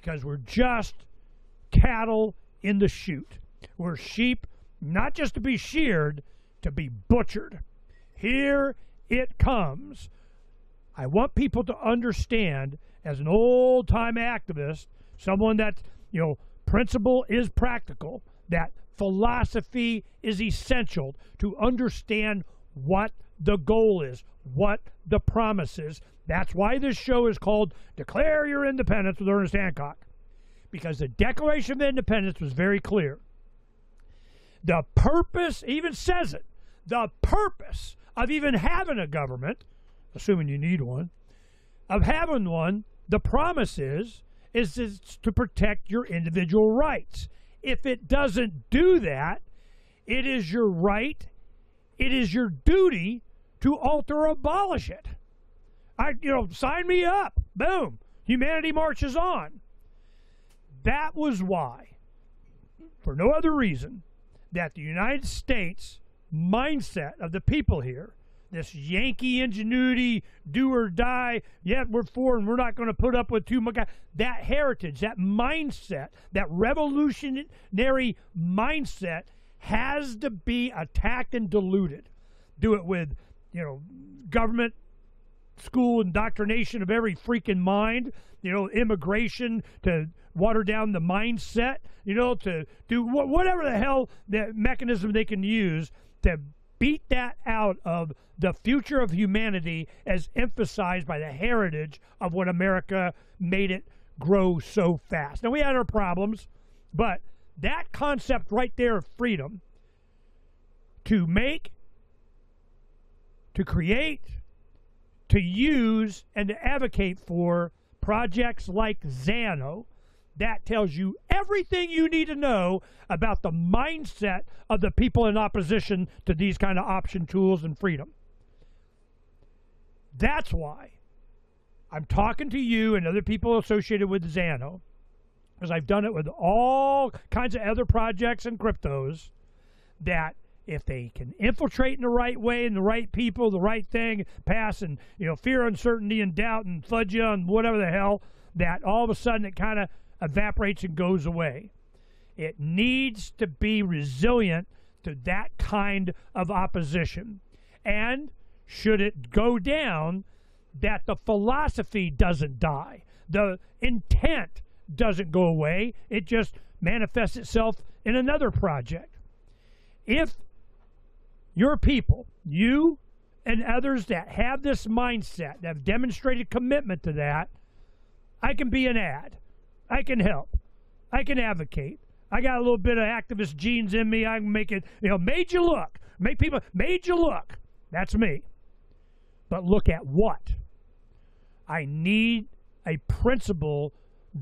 Speaker 1: because we're just cattle in the chute. We're sheep, not just to be sheared, to be butchered. Here it comes. I want people to understand, as an old-time activist, someone that, principle is practical, that philosophy is essential to understand what the goal is, what the promise is. That's why this show is called Declare Your Independence with Ernest Hancock, because the Declaration of Independence was very clear. The purpose, even says it, the purpose of even having a government, assuming you need one, of having one, the promise is to protect your individual rights. If it doesn't do that, it is your right, it is your duty to alter or abolish it. Sign me up. Boom. Humanity marches on. That was why, for no other reason, that the United States mindset of the people here, this Yankee ingenuity, do or die, yeah, we're for and we're not going to put up with too much, that heritage, that mindset, that revolutionary mindset has to be attacked and diluted. Do it with, government school indoctrination of every freaking mind, immigration to water down the mindset, to do whatever the hell the mechanism they can use to beat that out of the future of humanity as emphasized by the heritage of what America made it grow so fast. Now, we had our problems, but that concept right there of freedom to make, to create, to use, and to advocate for projects like Zano, that tells you everything you need to know about the mindset of the people in opposition to these kind of option tools and freedom. That's why I'm talking to you and other people associated with Zano, because I've done it with all kinds of other projects and cryptos, that if they can infiltrate in the right way and the right people, the right thing, pass, and fear, uncertainty, and doubt, and fudge you and whatever the hell, that all of a sudden it kind of evaporates and goes away. It needs to be resilient to that kind of opposition. And should it go down, that the philosophy doesn't die. The intent doesn't go away. It just manifests itself in another project. If your people, you and others that have this mindset, that have demonstrated commitment to that, I can be an ad. I can help. I can advocate. I got a little bit of activist genes in me. I can make it, made you look. Made you look. That's me. But look at what? I need a principle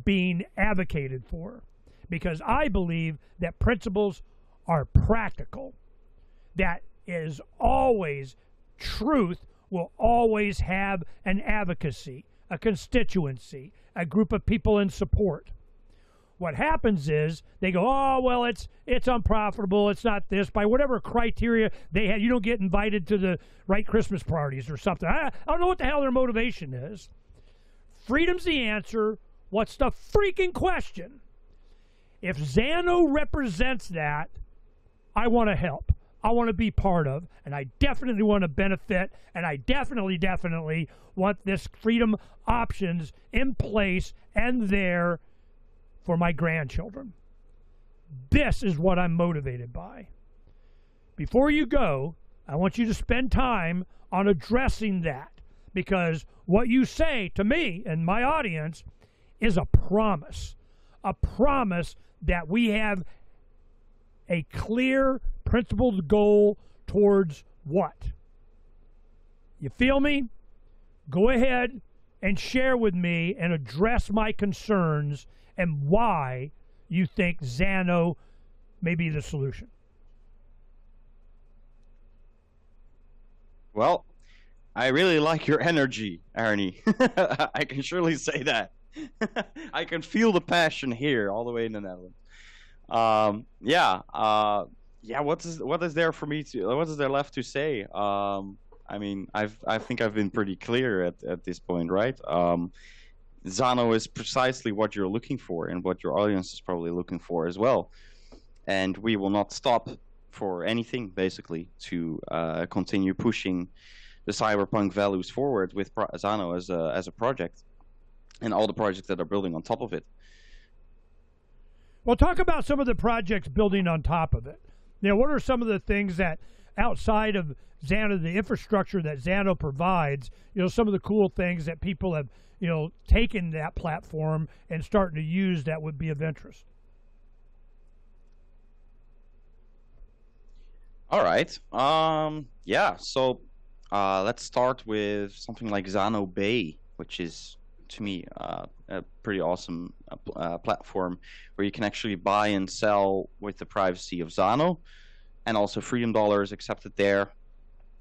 Speaker 1: being advocated for, because I believe that principles are practical. That is always, truth will always have an advocacy, a constituency, a group of people in support. What happens is they go, oh, well, it's unprofitable, it's not this, by whatever criteria they had. You don't get invited to the right Christmas parties or something. I don't know what the hell their motivation is. Freedom's the answer. What's the freaking question? If Zano represents that, I want to help. I want to be part of, and I definitely want to benefit, and I definitely want this freedom options in place and there for my grandchildren. This is what I'm motivated by. Before you go, I want you to spend time on addressing that, because what you say to me and my audience is a promise that we have a clear, principled goal towards what? You feel me? Go ahead and share with me and address my concerns and why you think Zano may be the solution.
Speaker 2: Well, I really like your energy, Arnie. I can surely say that. I can feel the passion here, all the way in the Netherlands. What is there for me to? What is there left to say? I mean, I think I've been pretty clear at this point, right? Zano is precisely what you're looking for, and what your audience is probably looking for as well. And we will not stop for anything, basically, to continue pushing the cyberpunk values forward with Zano as a project, and all the projects that are building on top of it.
Speaker 1: Well, talk about some of the projects building on top of it. What are some of the things that outside of Zano, the infrastructure that Zano provides, some of the cool things that people have, taken that platform and starting to use that would be of interest?
Speaker 2: All right. Yeah. So, let's start with something like Zano Bay, which is, to me, a pretty awesome platform where you can actually buy and sell with the privacy of Zano, and also Freedom Dollar is accepted there,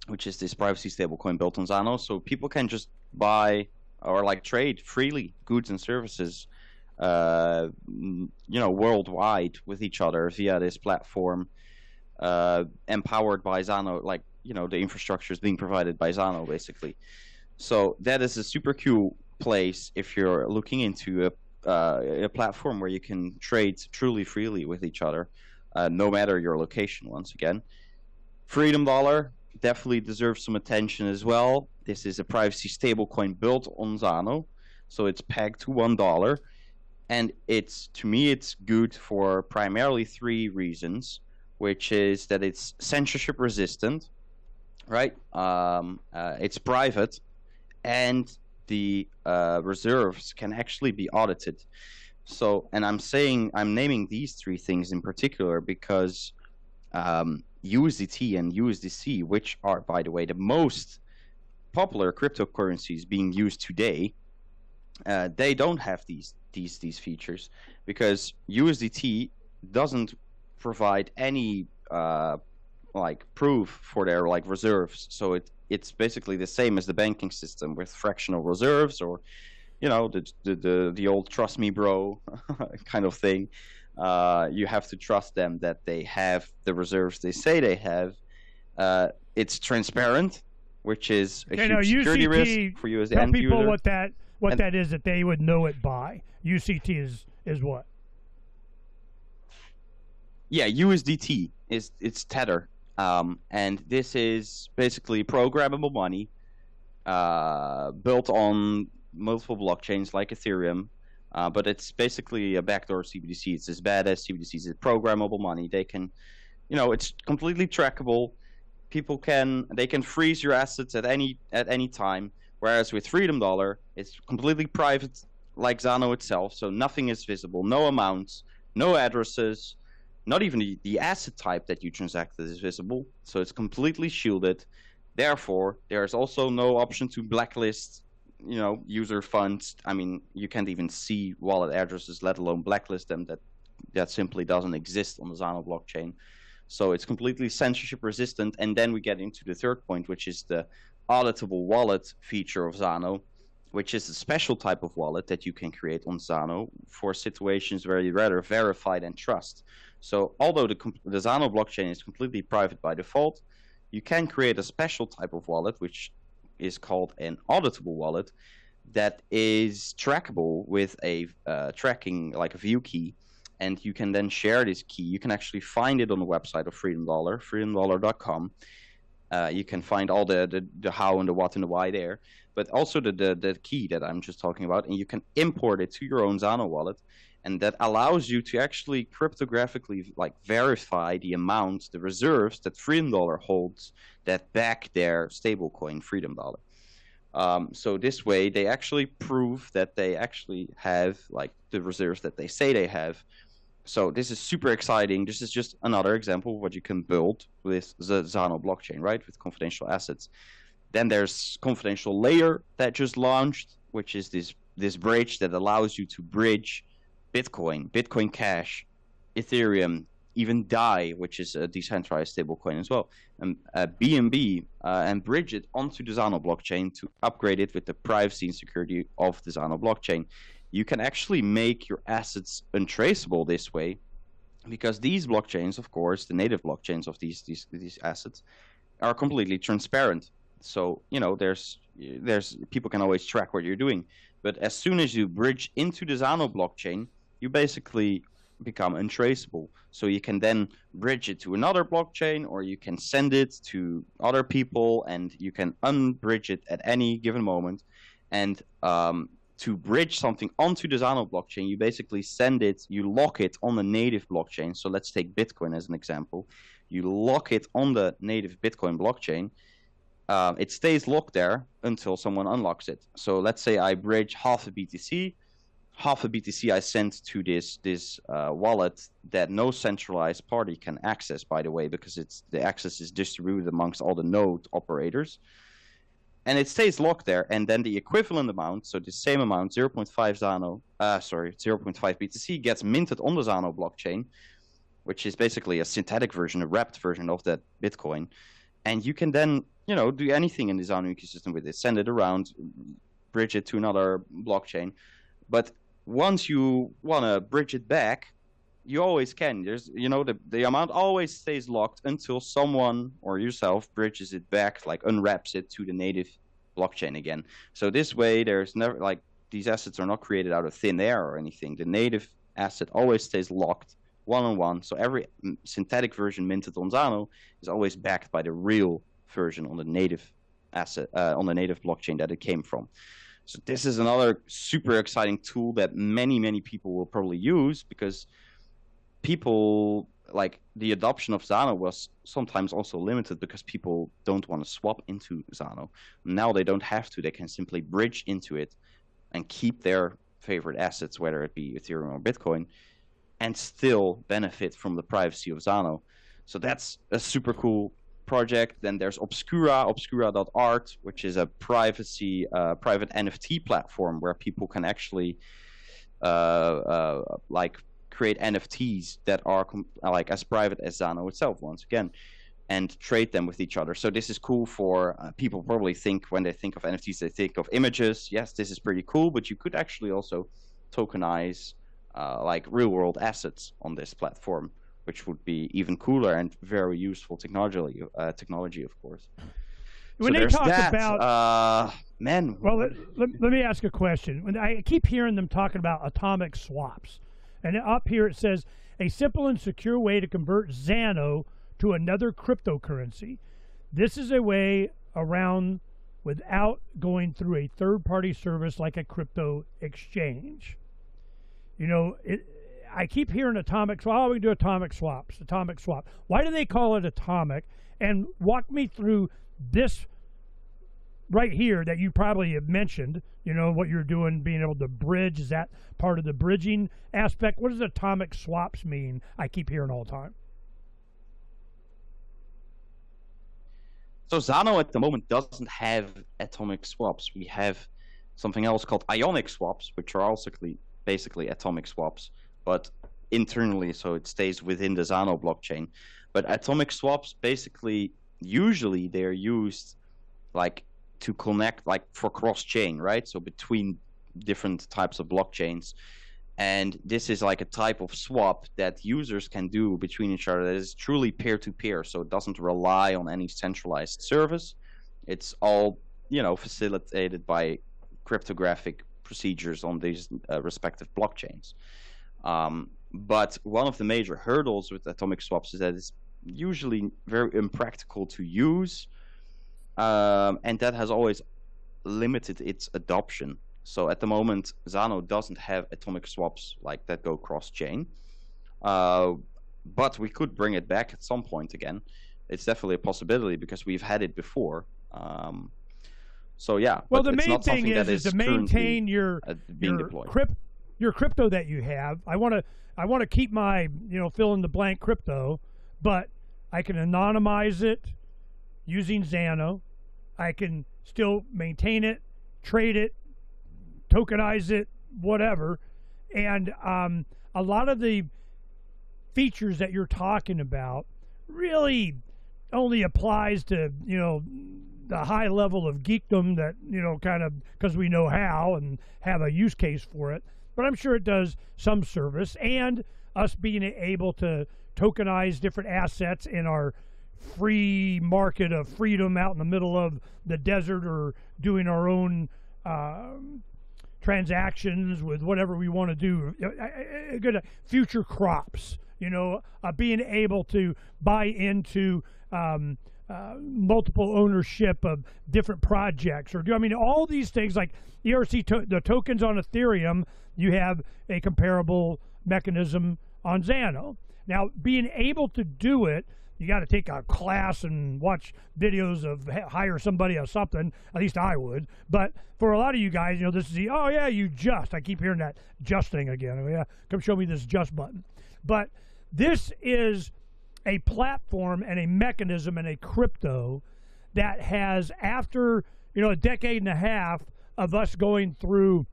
Speaker 2: which is this privacy stablecoin built on Zano. So people can just buy or like trade freely goods and services, worldwide with each other via this platform, empowered by Zano. Like, the infrastructure is being provided by Zano, basically. So that is a super cool place if you're looking into a platform where you can trade truly freely with each other, no matter your location. Once again, Freedom Dollar definitely deserves some attention as well. This is a privacy stablecoin built on Zano, so it's pegged to $1, and to me it's good for primarily three reasons, which is that it's censorship resistant, right? It's private, and the reserves can actually be audited. So, and I'm naming these three things in particular because USDT and USDC, which are, by the way, the most popular cryptocurrencies being used today, they don't have these features because USDT doesn't provide any proof for their reserves. So it's basically the same as the banking system with fractional reserves, or the old trust me bro kind of thing. You have to trust them that they have the reserves they say they have. It's transparent, which is a huge security risk for you as the end user.
Speaker 1: Tell people what that is that they would know it by. UCT is what?
Speaker 2: Yeah, USDT it's Tether, and this is basically programmable money built on multiple blockchains like Ethereum. But it's basically a backdoor CBDC. It's as bad as CBDCs. It's programmable money. They can, it's completely trackable. They can freeze your assets at any time. Whereas with Freedom Dollar, it's completely private, like Zano itself. So nothing is visible, no amounts, no addresses, not even the asset type that you transacted is visible. So it's completely shielded. Therefore, there's also no option to blacklist user funds. I mean, you can't even see wallet addresses, let alone blacklist them. That simply doesn't exist on the Zano blockchain. So it's completely censorship resistant. And then we get into the third point, which is the auditable wallet feature of Zano, which is a special type of wallet that you can create on Zano for situations where you rather verify than trust. So although the Zano blockchain is completely private by default, you can create a special type of wallet, which is called an auditable wallet, that is trackable with a tracking, like a view key, and you can then share this key. You can actually find it on the website of Freedom Dollar, freedomdollar.com. You can find all the how and the what and the why there, but also the key that I'm just talking about, and you can import it to your own Zano wallet, and that allows you to actually cryptographically verify the amounts, the reserves that Freedom Dollar holds that back their stablecoin Freedom Dollar. So this way, they actually prove that they actually have the reserves that they say they have. So this is super exciting. This is just another example of what you can build with the Zano blockchain, right? With confidential assets. Then there's confidential layer that just launched, which is this bridge that allows you to bridge Bitcoin Cash, Ethereum, even DAI, which is a decentralized stablecoin as well, and BNB, and bridge it onto the Zano blockchain to upgrade it with the privacy and security of the Zano blockchain. You can actually make your assets untraceable this way, because these blockchains, of course, the native blockchains of these assets, are completely transparent. So there's people can always track what you're doing. But as soon as you bridge into the Zano blockchain, you basically become untraceable. So you can then bridge it to another blockchain, or you can send it to other people, and you can unbridge it at any given moment. And to bridge something onto the Zano blockchain, you basically send it, you lock it on the native blockchain. So let's take Bitcoin as an example. You lock it on the native Bitcoin blockchain. It stays locked there until someone unlocks it. So let's say I bridge half a BTC. Half a BTC I send to this wallet that no centralized party can access, by the way, because the access is distributed amongst all the node operators. And it stays locked there, and then the equivalent amount, so the same amount, 0.5 BTC, gets minted on the Zano blockchain, which is basically a synthetic version, a wrapped version of that Bitcoin. And you can then, do anything in the Zano ecosystem with it, send it around, bridge it to another blockchain. But once you want to bridge it back, you always can. There's, the amount always stays locked until someone or yourself bridges it back, like unwraps it to the native blockchain again. So this way, there's never, these assets are not created out of thin air or anything. The native asset always stays locked one-on-one. So every synthetic version minted on Zano is always backed by the real version on the native asset, on the native blockchain that it came from. So this is another super exciting tool that many, many people will probably use, because people, the adoption of Zano was sometimes also limited because people don't want to swap into Zano. Now they don't have to. They can simply bridge into it and keep their favorite assets, whether it be Ethereum or Bitcoin, and still benefit from the privacy of Zano. So that's a super cool project. Then there's obscura.art, which is a private NFT platform where people can actually create NFTs that are as private as Zano itself, once again, and trade them with each other. So this is cool for people. Probably think when they think of NFTs, they think of images. Yes, this is pretty cool, but you could actually also tokenize real world assets on this platform, which would be even cooler and very useful technology, of course.
Speaker 1: When
Speaker 2: so
Speaker 1: they talk
Speaker 2: that.
Speaker 1: about
Speaker 2: well,
Speaker 1: let me ask a question. When I keep hearing them talking about atomic swaps, and up here it says a simple and secure way to convert Zano to another cryptocurrency. This is a way around without going through a third-party service like a crypto exchange. I keep hearing atomic swap. Oh, we do atomic swap. Why do they call it atomic? And walk me through this right here that you probably have mentioned, what you're doing, being able to bridge. Is that part of the bridging aspect? What does atomic swaps mean? I keep hearing all the time.
Speaker 2: So Zano at the moment doesn't have atomic swaps. We have something else called ionic swaps, which are also basically atomic swaps, but internally, so it stays within the Zano blockchain. But atomic swaps, basically, usually they're used to connect, for cross-chain, right? So between different types of blockchains. And this is a type of swap that users can do between each other that is truly peer-to-peer. So it doesn't rely on any centralized service. It's all, facilitated by cryptographic procedures on these respective blockchains. But one of the major hurdles with atomic swaps is that it's usually very impractical to use, and that has always limited its adoption. So at the moment, Zano doesn't have atomic swaps that go cross-chain, but we could bring it back at some point again. It's definitely a possibility because we've had it before. So yeah.
Speaker 1: Well, the main thing is to maintain your crypto that you have. I want to keep my fill in the blank crypto, but I can anonymize it using Zano. I can still maintain it, trade it, tokenize it, whatever. And a lot of the features that you're talking about really only applies to the high level of geekdom that kind of because we know how and have a use case for it. But I'm sure it does some service, and us being able to tokenize different assets in our free market of freedom out in the middle of the desert, or doing our own transactions with whatever we want to do, good future crops, being able to buy into multiple ownership of different projects, or all these things like the tokens on Ethereum. You have a comparable mechanism on Zano. Now, being able to do it, you got to take a class and watch videos of hire somebody or something. At least I would. But for a lot of you guys, this is I keep hearing that just thing again. Yeah, come show me this just button. But this is a platform and a mechanism and a crypto that has, after a decade and a half of us going through,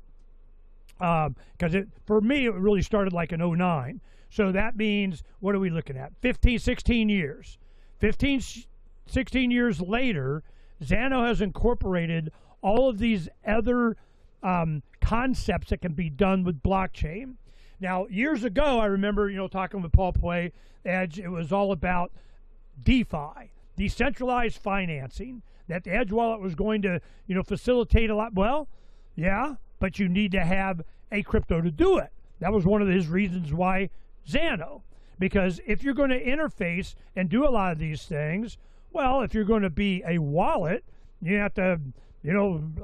Speaker 1: because for me it really started like in 09. So that means, what are we looking at? 15, 16 years. 15, 16 years later, Zano has incorporated all of these other concepts that can be done with blockchain. Now, years ago, I remember, talking with Paul Puey, Edge, it was all about DeFi, decentralized financing, that the Edge wallet was going to, facilitate a lot. Well, yeah, but you need to have a crypto to do it. That was one of his reasons why Zano, because if you're going to interface and do a lot of these things, well, if you're going to be a wallet, you have to,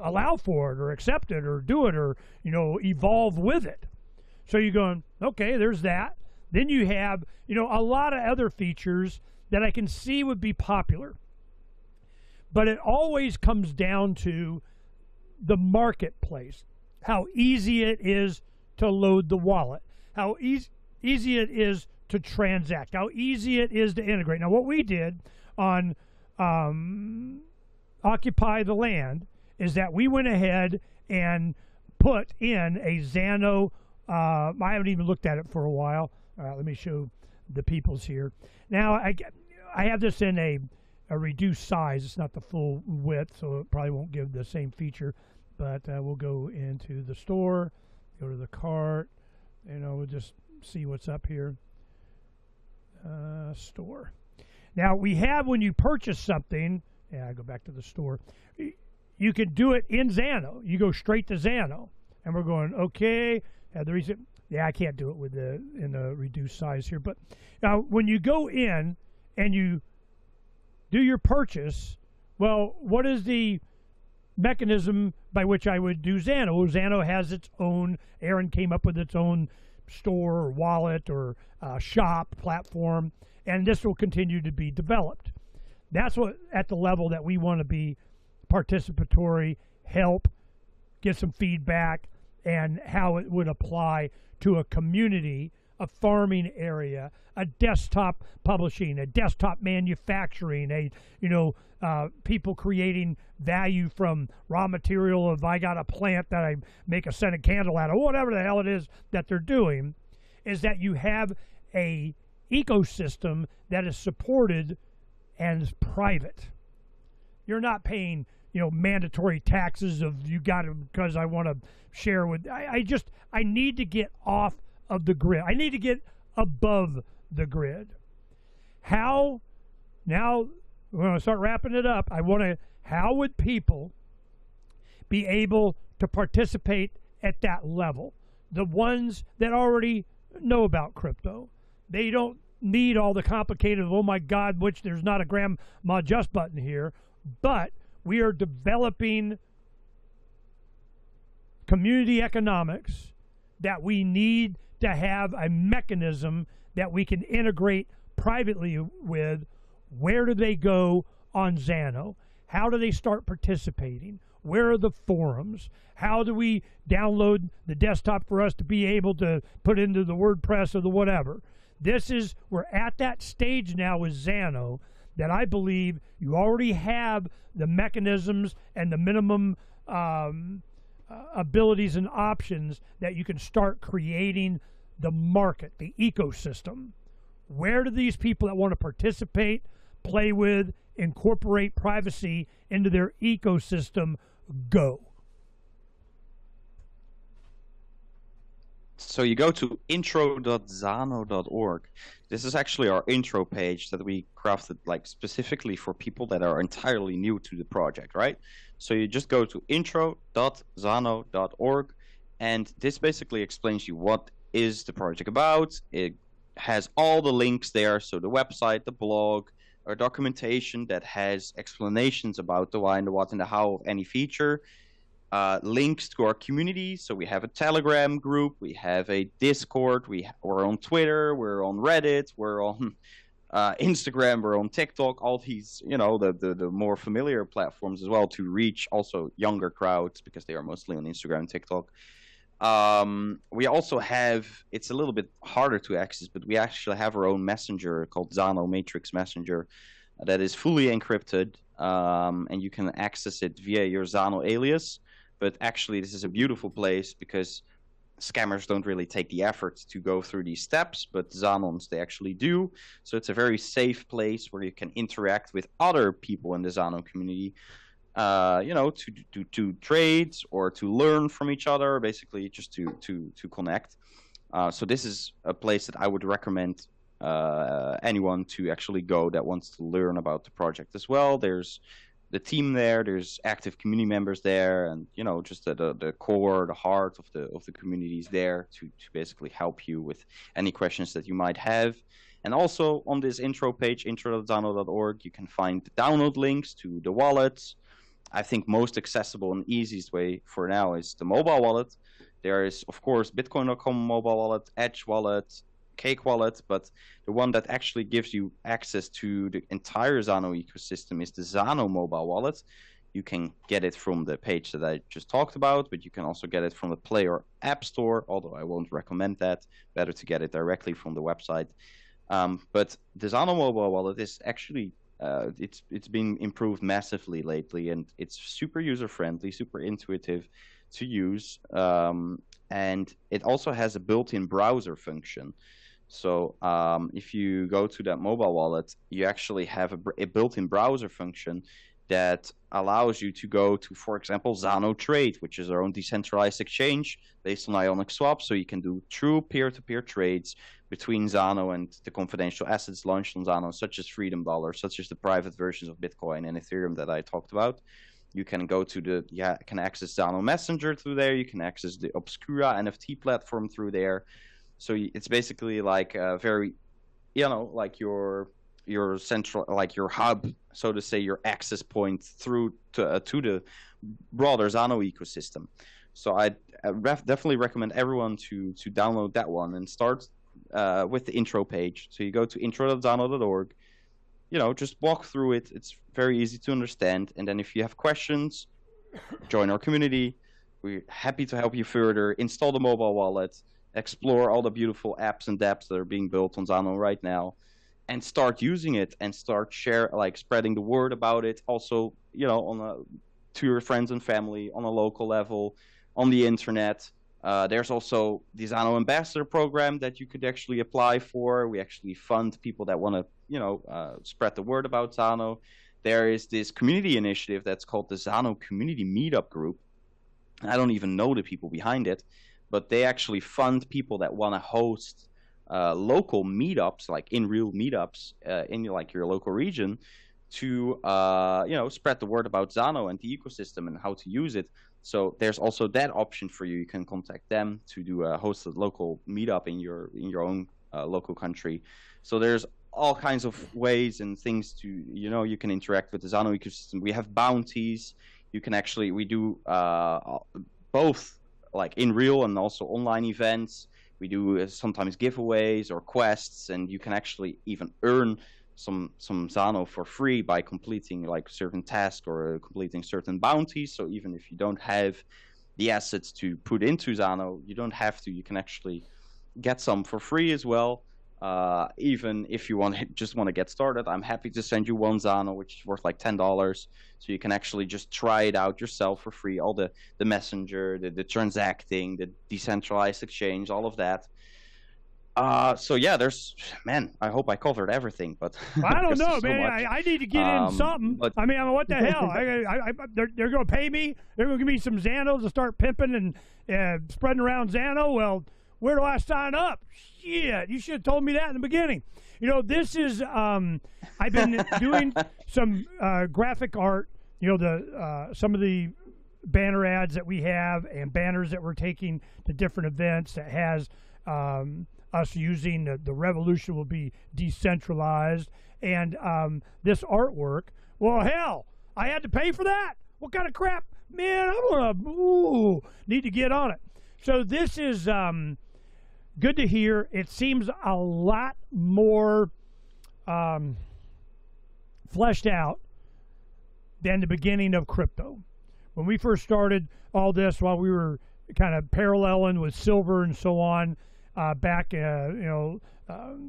Speaker 1: allow for it or accept it or do it or, evolve with it. So you're going, okay, there's that. Then you have, a lot of other features that I can see would be popular. But it always comes down to the marketplace, how easy it is to load the wallet, how easy it is to transact, how easy it is to integrate. Now, what we did on Occupy the Land is that we went ahead and put in a Zano. I haven't even looked at it for a while. Let me show the peoples here. Now, I have this in a reduced size. It's not the full width, so it probably won't give the same feature. But we'll go into the store, go to the cart, we'll just see what's up here. Store. Now, we have, when you purchase something, I go back to the store, you can do it in Zano. You go straight to Zano. And we're going, okay, the reason, I can't do it in the reduced size here. But now, when you go in and you do your purchase, well, what is the mechanism by which I would do Zano? Well, Zano has its own, Aaron came up with its own store or wallet or shop platform, and this will continue to be developed. That's what, at the level that we want to be participatory, help, get some feedback, and how it would apply to a community, a farming area, a desktop publishing, a desktop manufacturing, people creating value from raw material. If I got a plant that I make a scented candle out of, whatever the hell it is that they're doing, is that you have a ecosystem that is supported and is private. You're not paying, mandatory taxes of you got it because I want to share with. I need to get off of the grid. I need to get above the grid. How? Now, when I start wrapping it up, how would people be able to participate at that level? The ones that already know about crypto. They don't need all the complicated, oh my God, which there's not a grandma just button here, but we are developing community economics that we need to have a mechanism that we can integrate privately with. Where do they go on Zano? How do they start participating? Where are the forums? How do we download the desktop for us to be able to put into the WordPress or the whatever? We're at that stage now with Zano that I believe you already have the mechanisms and the minimum abilities and options that you can start creating the market, the ecosystem. Where do these people that want to participate, play with, incorporate privacy into their ecosystem go?
Speaker 2: So you go to intro.zano.org. This is actually our intro page that we crafted specifically for people that are entirely new to the project, right? So you just go to intro.zano.org And this basically explains you what is the project about. It has all the links there, so the website, the blog, or documentation that has explanations about the why and the what and the how of any feature. Links to our community. So we have a Telegram group, we have a Discord, we're on Twitter, we're on Reddit, we're on Instagram, we're on TikTok, all these, the more familiar platforms as well to reach also younger crowds because they are mostly on Instagram and TikTok. We also have, it's a little bit harder to access, but we actually have our own messenger called Zano Matrix Messenger that is fully encrypted, and you can access it via your Zano alias. But actually, this is a beautiful place because scammers don't really take the effort to go through these steps, but Zanons, they actually do. So it's a very safe place where you can interact with other people in the Zano community, to do trades or to learn from each other, basically just to connect. So this is a place that I would recommend anyone to actually go that wants to learn about the project as well. There's the team there, there's active community members there, and just the core, the heart of the community is there to basically help you with any questions that you might have. And also on this intro page, intro.zano.org, you can find the download links to the wallets. I think most accessible and easiest way for now is the mobile wallet. There is, of course, Bitcoin.com mobile wallet, Edge wallet, Cake wallet, but the one that actually gives you access to the entire Zano ecosystem is the Zano mobile wallet. You can get it from the page that I just talked about, but you can also get it from the Play or App Store, although I won't recommend that. Better to get it directly from the website. But the Zano mobile wallet is actually it's been improved massively lately, and it's super user-friendly, super intuitive to use, and it also has a built-in browser function. So if you go to that mobile wallet, you actually have a built-in browser function that allows you to go to, for example, Zano Trade, which is our own decentralized exchange based on Ionic Swap. So you can do true peer-to-peer trades between Zano and the confidential assets launched on Zano, such as Freedom Dollar, such as the private versions of Bitcoin and Ethereum that I talked about. You can go to can access Zano Messenger through there. You can access the Obscura NFT platform through there. So it's basically like a very, like your central, like your hub, so to say, your access point through to the broader Zano ecosystem. So I definitely recommend everyone to download that one and start with the intro page. So you go to intro.zano.org, just walk through it. It's very easy to understand. And then if you have questions, join our community. We're happy to help you further. Install the mobile wallet, explore all the beautiful apps and dApps that are being built on Zano right now, and start using it and start spreading the word about it. Also, to your friends and family on a local level, on the internet. There's also the Zano Ambassador program that you could actually apply for. We actually fund people that want to, spread the word about Zano. There is this community initiative that's called the Zano Community Meetup Group. I don't even know the people behind it, but they actually fund people that want to host local meetups, like in real meetups in your local region, to spread the word about Zano and the ecosystem and how to use it. So there's also that option for you. You can contact them to do host a local meetup in your own local country. So there's all kinds of ways and things to you can interact with the Zano ecosystem. We have bounties. We do both, like in real and also online events. We do sometimes giveaways or quests, and you can actually even earn some Zano for free by completing like certain tasks or completing certain bounties. So even if you don't have the assets to put into Zano, you don't have to. You can actually get some for free as well. Even if you just want to get started, I'm happy to send you one Zano, which is worth like $10. So you can actually just try it out yourself for free. All the messenger, the transacting, the decentralized exchange, all of that. So yeah, I hope I covered everything, but
Speaker 1: I don't know, man. I need to get in something. But I mean, what the hell? They're going to pay me. They're going to give me some Xanos to start pimping and spreading around Zano. Well, where do I sign up? Shit, you should have told me that in the beginning. This is I've been doing some graphic art. Some of the banner ads that we have and banners that we're taking to different events that has us using the revolution will be decentralized. And this artwork, well, hell, I had to pay for that. What kind of crap? Man, I'm gonna need to get on it. So this is good to hear. It seems a lot more fleshed out than the beginning of crypto. When we first started all this, while we were kind of paralleling with silver and so on, back,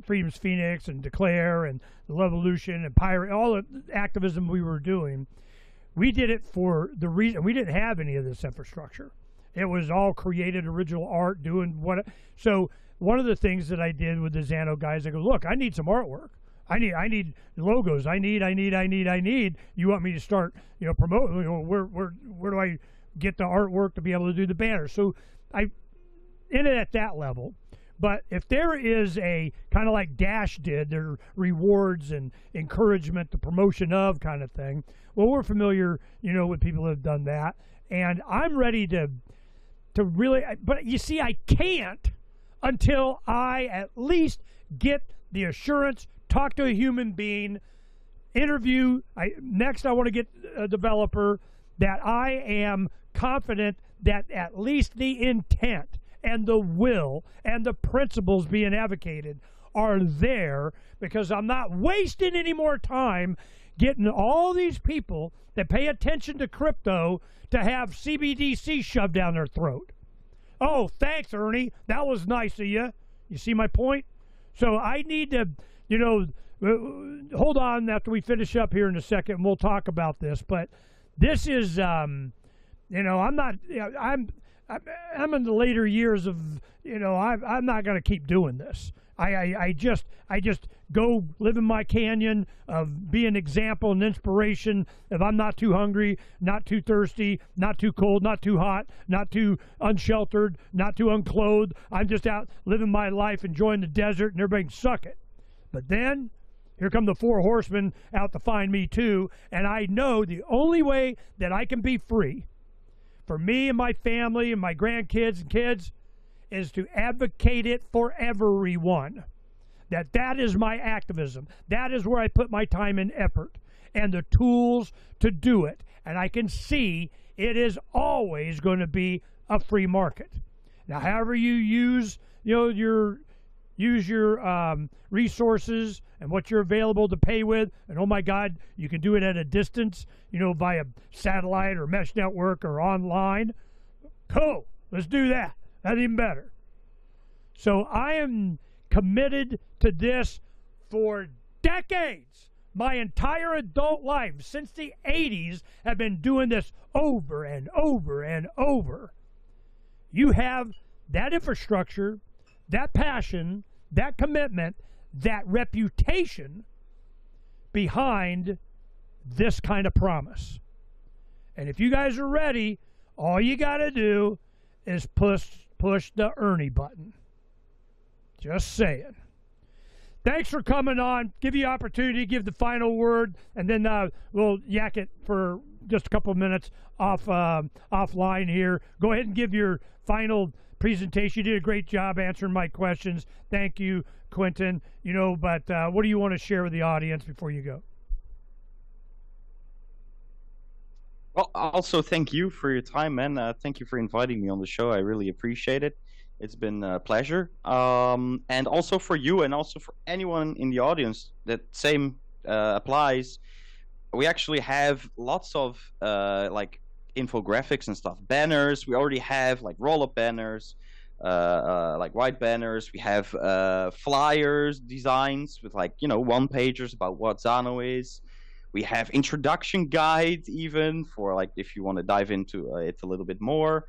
Speaker 1: Freedom's Phoenix and Declare and the Revolution and Pirate, all the activism we were doing, we did it for the reason we didn't have any of this infrastructure. It was all created original art, doing what. So one of the things that I did with the Zano guys, I go, look, I need some artwork. I need logos. I need. You want me to start, promoting? Where do I get the artwork to be able to do the banners? So I ended at that level. But if there is a kind of like Dash did, their rewards and encouragement, the promotion of kind of thing. Well, we're familiar, with people who have done that, and I'm ready to really. But you see, I can't until I at least get the assurance. Talk to a human being, interview. Next, I want to get a developer that I am confident that at least the intent and the will and the principles being advocated are there, because I'm not wasting any more time getting all these people that pay attention to crypto to have CBDC shoved down their throat. Oh, thanks, Ernie. That was nice of you. You see my point? So I need to, hold on after we finish up here in a second, and we'll talk about this. But this is, I'm not, I'm in the later years of, I'm not going to keep doing this. I just go live in my canyon of being an example and inspiration. If I'm not too hungry, not too thirsty, not too cold, not too hot, not too unsheltered, not too unclothed, I'm just out living my life, enjoying the desert, and everybody can suck it. But then here come the four horsemen out to find me too, and I know the only way that I can be free for me and my family and my grandkids and kids is to advocate it for everyone. That is my activism. That is where I put my time and effort and the tools to do it. And I can see it is always going to be a free market. Now, however you use, your resources and what you're available to pay with, and oh my God, you can do it at a distance, via satellite or mesh network or online. Cool, let's do that. That's even better. So I am committed to this for decades. My entire adult life, since the 80s, have been doing this over and over and over. You have that infrastructure, that passion, that commitment, that reputation behind this kind of promise. And if you guys are ready, all you got to do is push the Ernie button. Just saying. Thanks for coming on. Give you opportunity to give the final word, and then we'll yak it for just a couple of minutes offline here. Go ahead and give your final presentation. You did a great job answering my questions. Thank you, Quinten. But what do you want to share with the audience before you go?
Speaker 2: Well, also thank you for your time, man. Thank you for inviting me on the show. I really appreciate it. It's been a pleasure. And also for you, and also for anyone in the audience, that same applies. We actually have lots of like infographics and stuff, banners. We already have like roll-up banners, like white banners. We have flyers, designs with like one-pagers about what Zano is. We have introduction guides even for like if you want to dive into it a little bit more.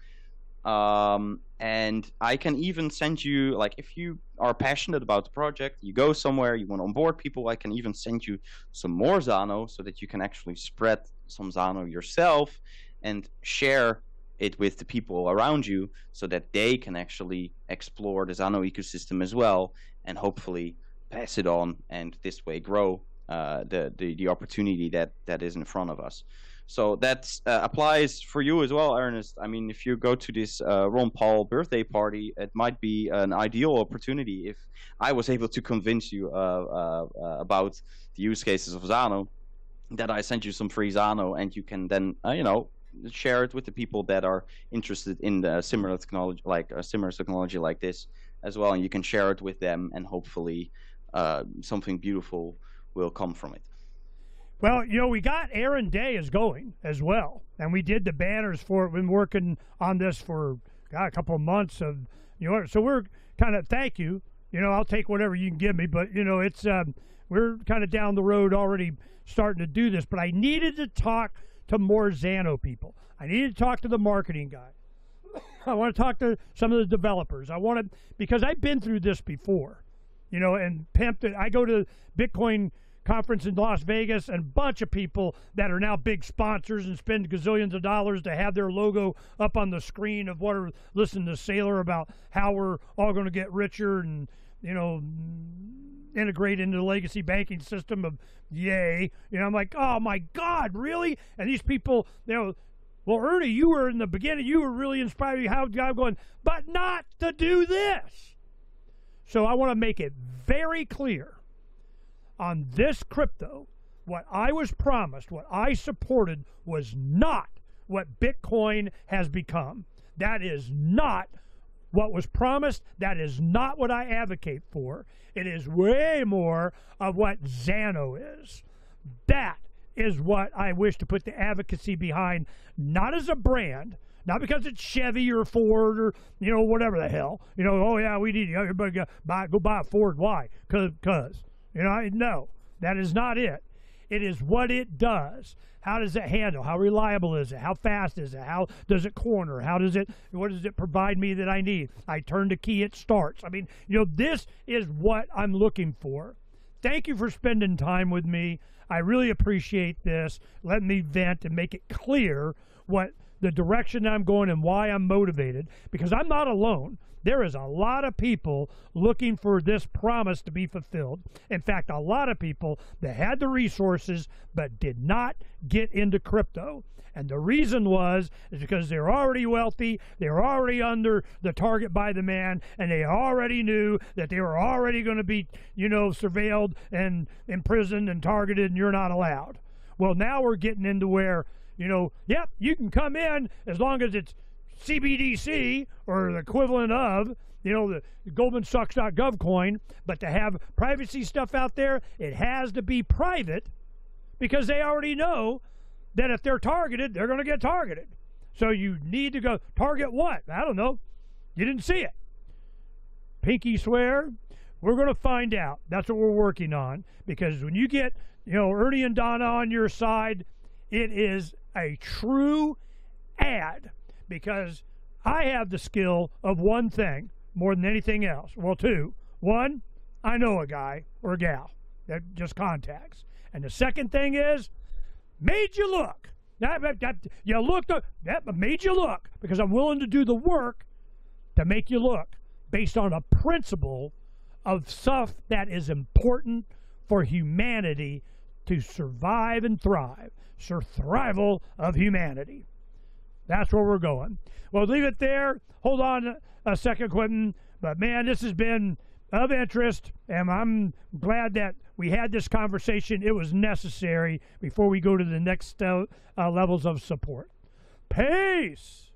Speaker 2: And I can even send you, like, if you are passionate about the project, you go somewhere, you want to onboard people, I can even send you some more Zano so that you can actually spread some Zano yourself and share it with the people around you so that they can actually explore the Zano ecosystem as well and hopefully pass it on and this way grow the opportunity that is in front of us. So that applies for you as well, Ernest. I mean, if you go to this Ron Paul birthday party, it might be an ideal opportunity if I was able to convince you about the use cases of Zano, that I send you some free Zano, and you can then, share it with the people that are interested in the similar technology, like a similar technology like this as well, and you can share it with them, and hopefully something beautiful will come from it.
Speaker 1: Well, we got Aaron Day is going as well, and we did the banners for it. We've been working on this for a couple of months of, so we're kind of, thank you. I'll take whatever you can give me, but it's we're kind of down the road already starting to do this. But I needed to talk to more Zano people. I needed to talk to the marketing guy. I want to talk to some of the developers. Because I've been through this before, and pimped it. I go to Bitcoin conference in Las Vegas, and a bunch of people that are now big sponsors and spend gazillions of dollars to have their logo up on the screen of what are listening to Saylor about how we're all going to get richer and, integrate into the legacy banking system of yay. I'm like, oh my God, really? And these people, well, Ernie, you were in the beginning, you were really inspiring. How I'm going, but not to do this. So I want to make it very clear on this crypto, what I was promised, what I supported was not what Bitcoin has become. That is not what was promised. That is not what I advocate for. It is way more of what Zano is. That is what I wish to put the advocacy behind, not as a brand, not because it's Chevy or Ford or, whatever the hell. Oh, yeah, we need everybody go buy a Ford. Why? Because. No, that is not it. It is what it does. How does it handle? How reliable is it? How fast is it? How does it corner? What does it provide me that I need? I turn the key, it starts. I mean, this is what I'm looking for. Thank you for spending time with me. I really appreciate this. Let me vent and make it clear what the direction I'm going and why I'm motivated, because I'm not alone. There is a lot of people looking for this promise to be fulfilled. In fact, a lot of people that had the resources but did not get into crypto. And the reason is because they're already wealthy, they're already under the target by the man, and they already knew that they were already going to be, surveilled and imprisoned and targeted, and you're not allowed. Well, now we're getting into where, yep, you can come in as long as it's CBDC or the equivalent of, the GoldmanSachs.gov coin, but to have privacy stuff out there, it has to be private because they already know that if they're targeted, they're going to get targeted. So you need to go target what? I don't know. You didn't see it. Pinky swear. We're going to find out. That's what we're working on, because when you get, Ernie and Donna on your side, it is a true ad. Because I have the skill of one thing more than anything else. Well, two. One, I know a guy or a gal that just contacts. And the second thing is, made you look. You looked up, that made you look, because I'm willing to do the work to make you look based on a principle of stuff that is important for humanity to survive and thrive. Survival of humanity. That's where we're going. Well, leave it there. Hold on a second, Quinten. But, man, this has been of interest, and I'm glad that we had this conversation. It was necessary before we go to the next levels of support. Peace!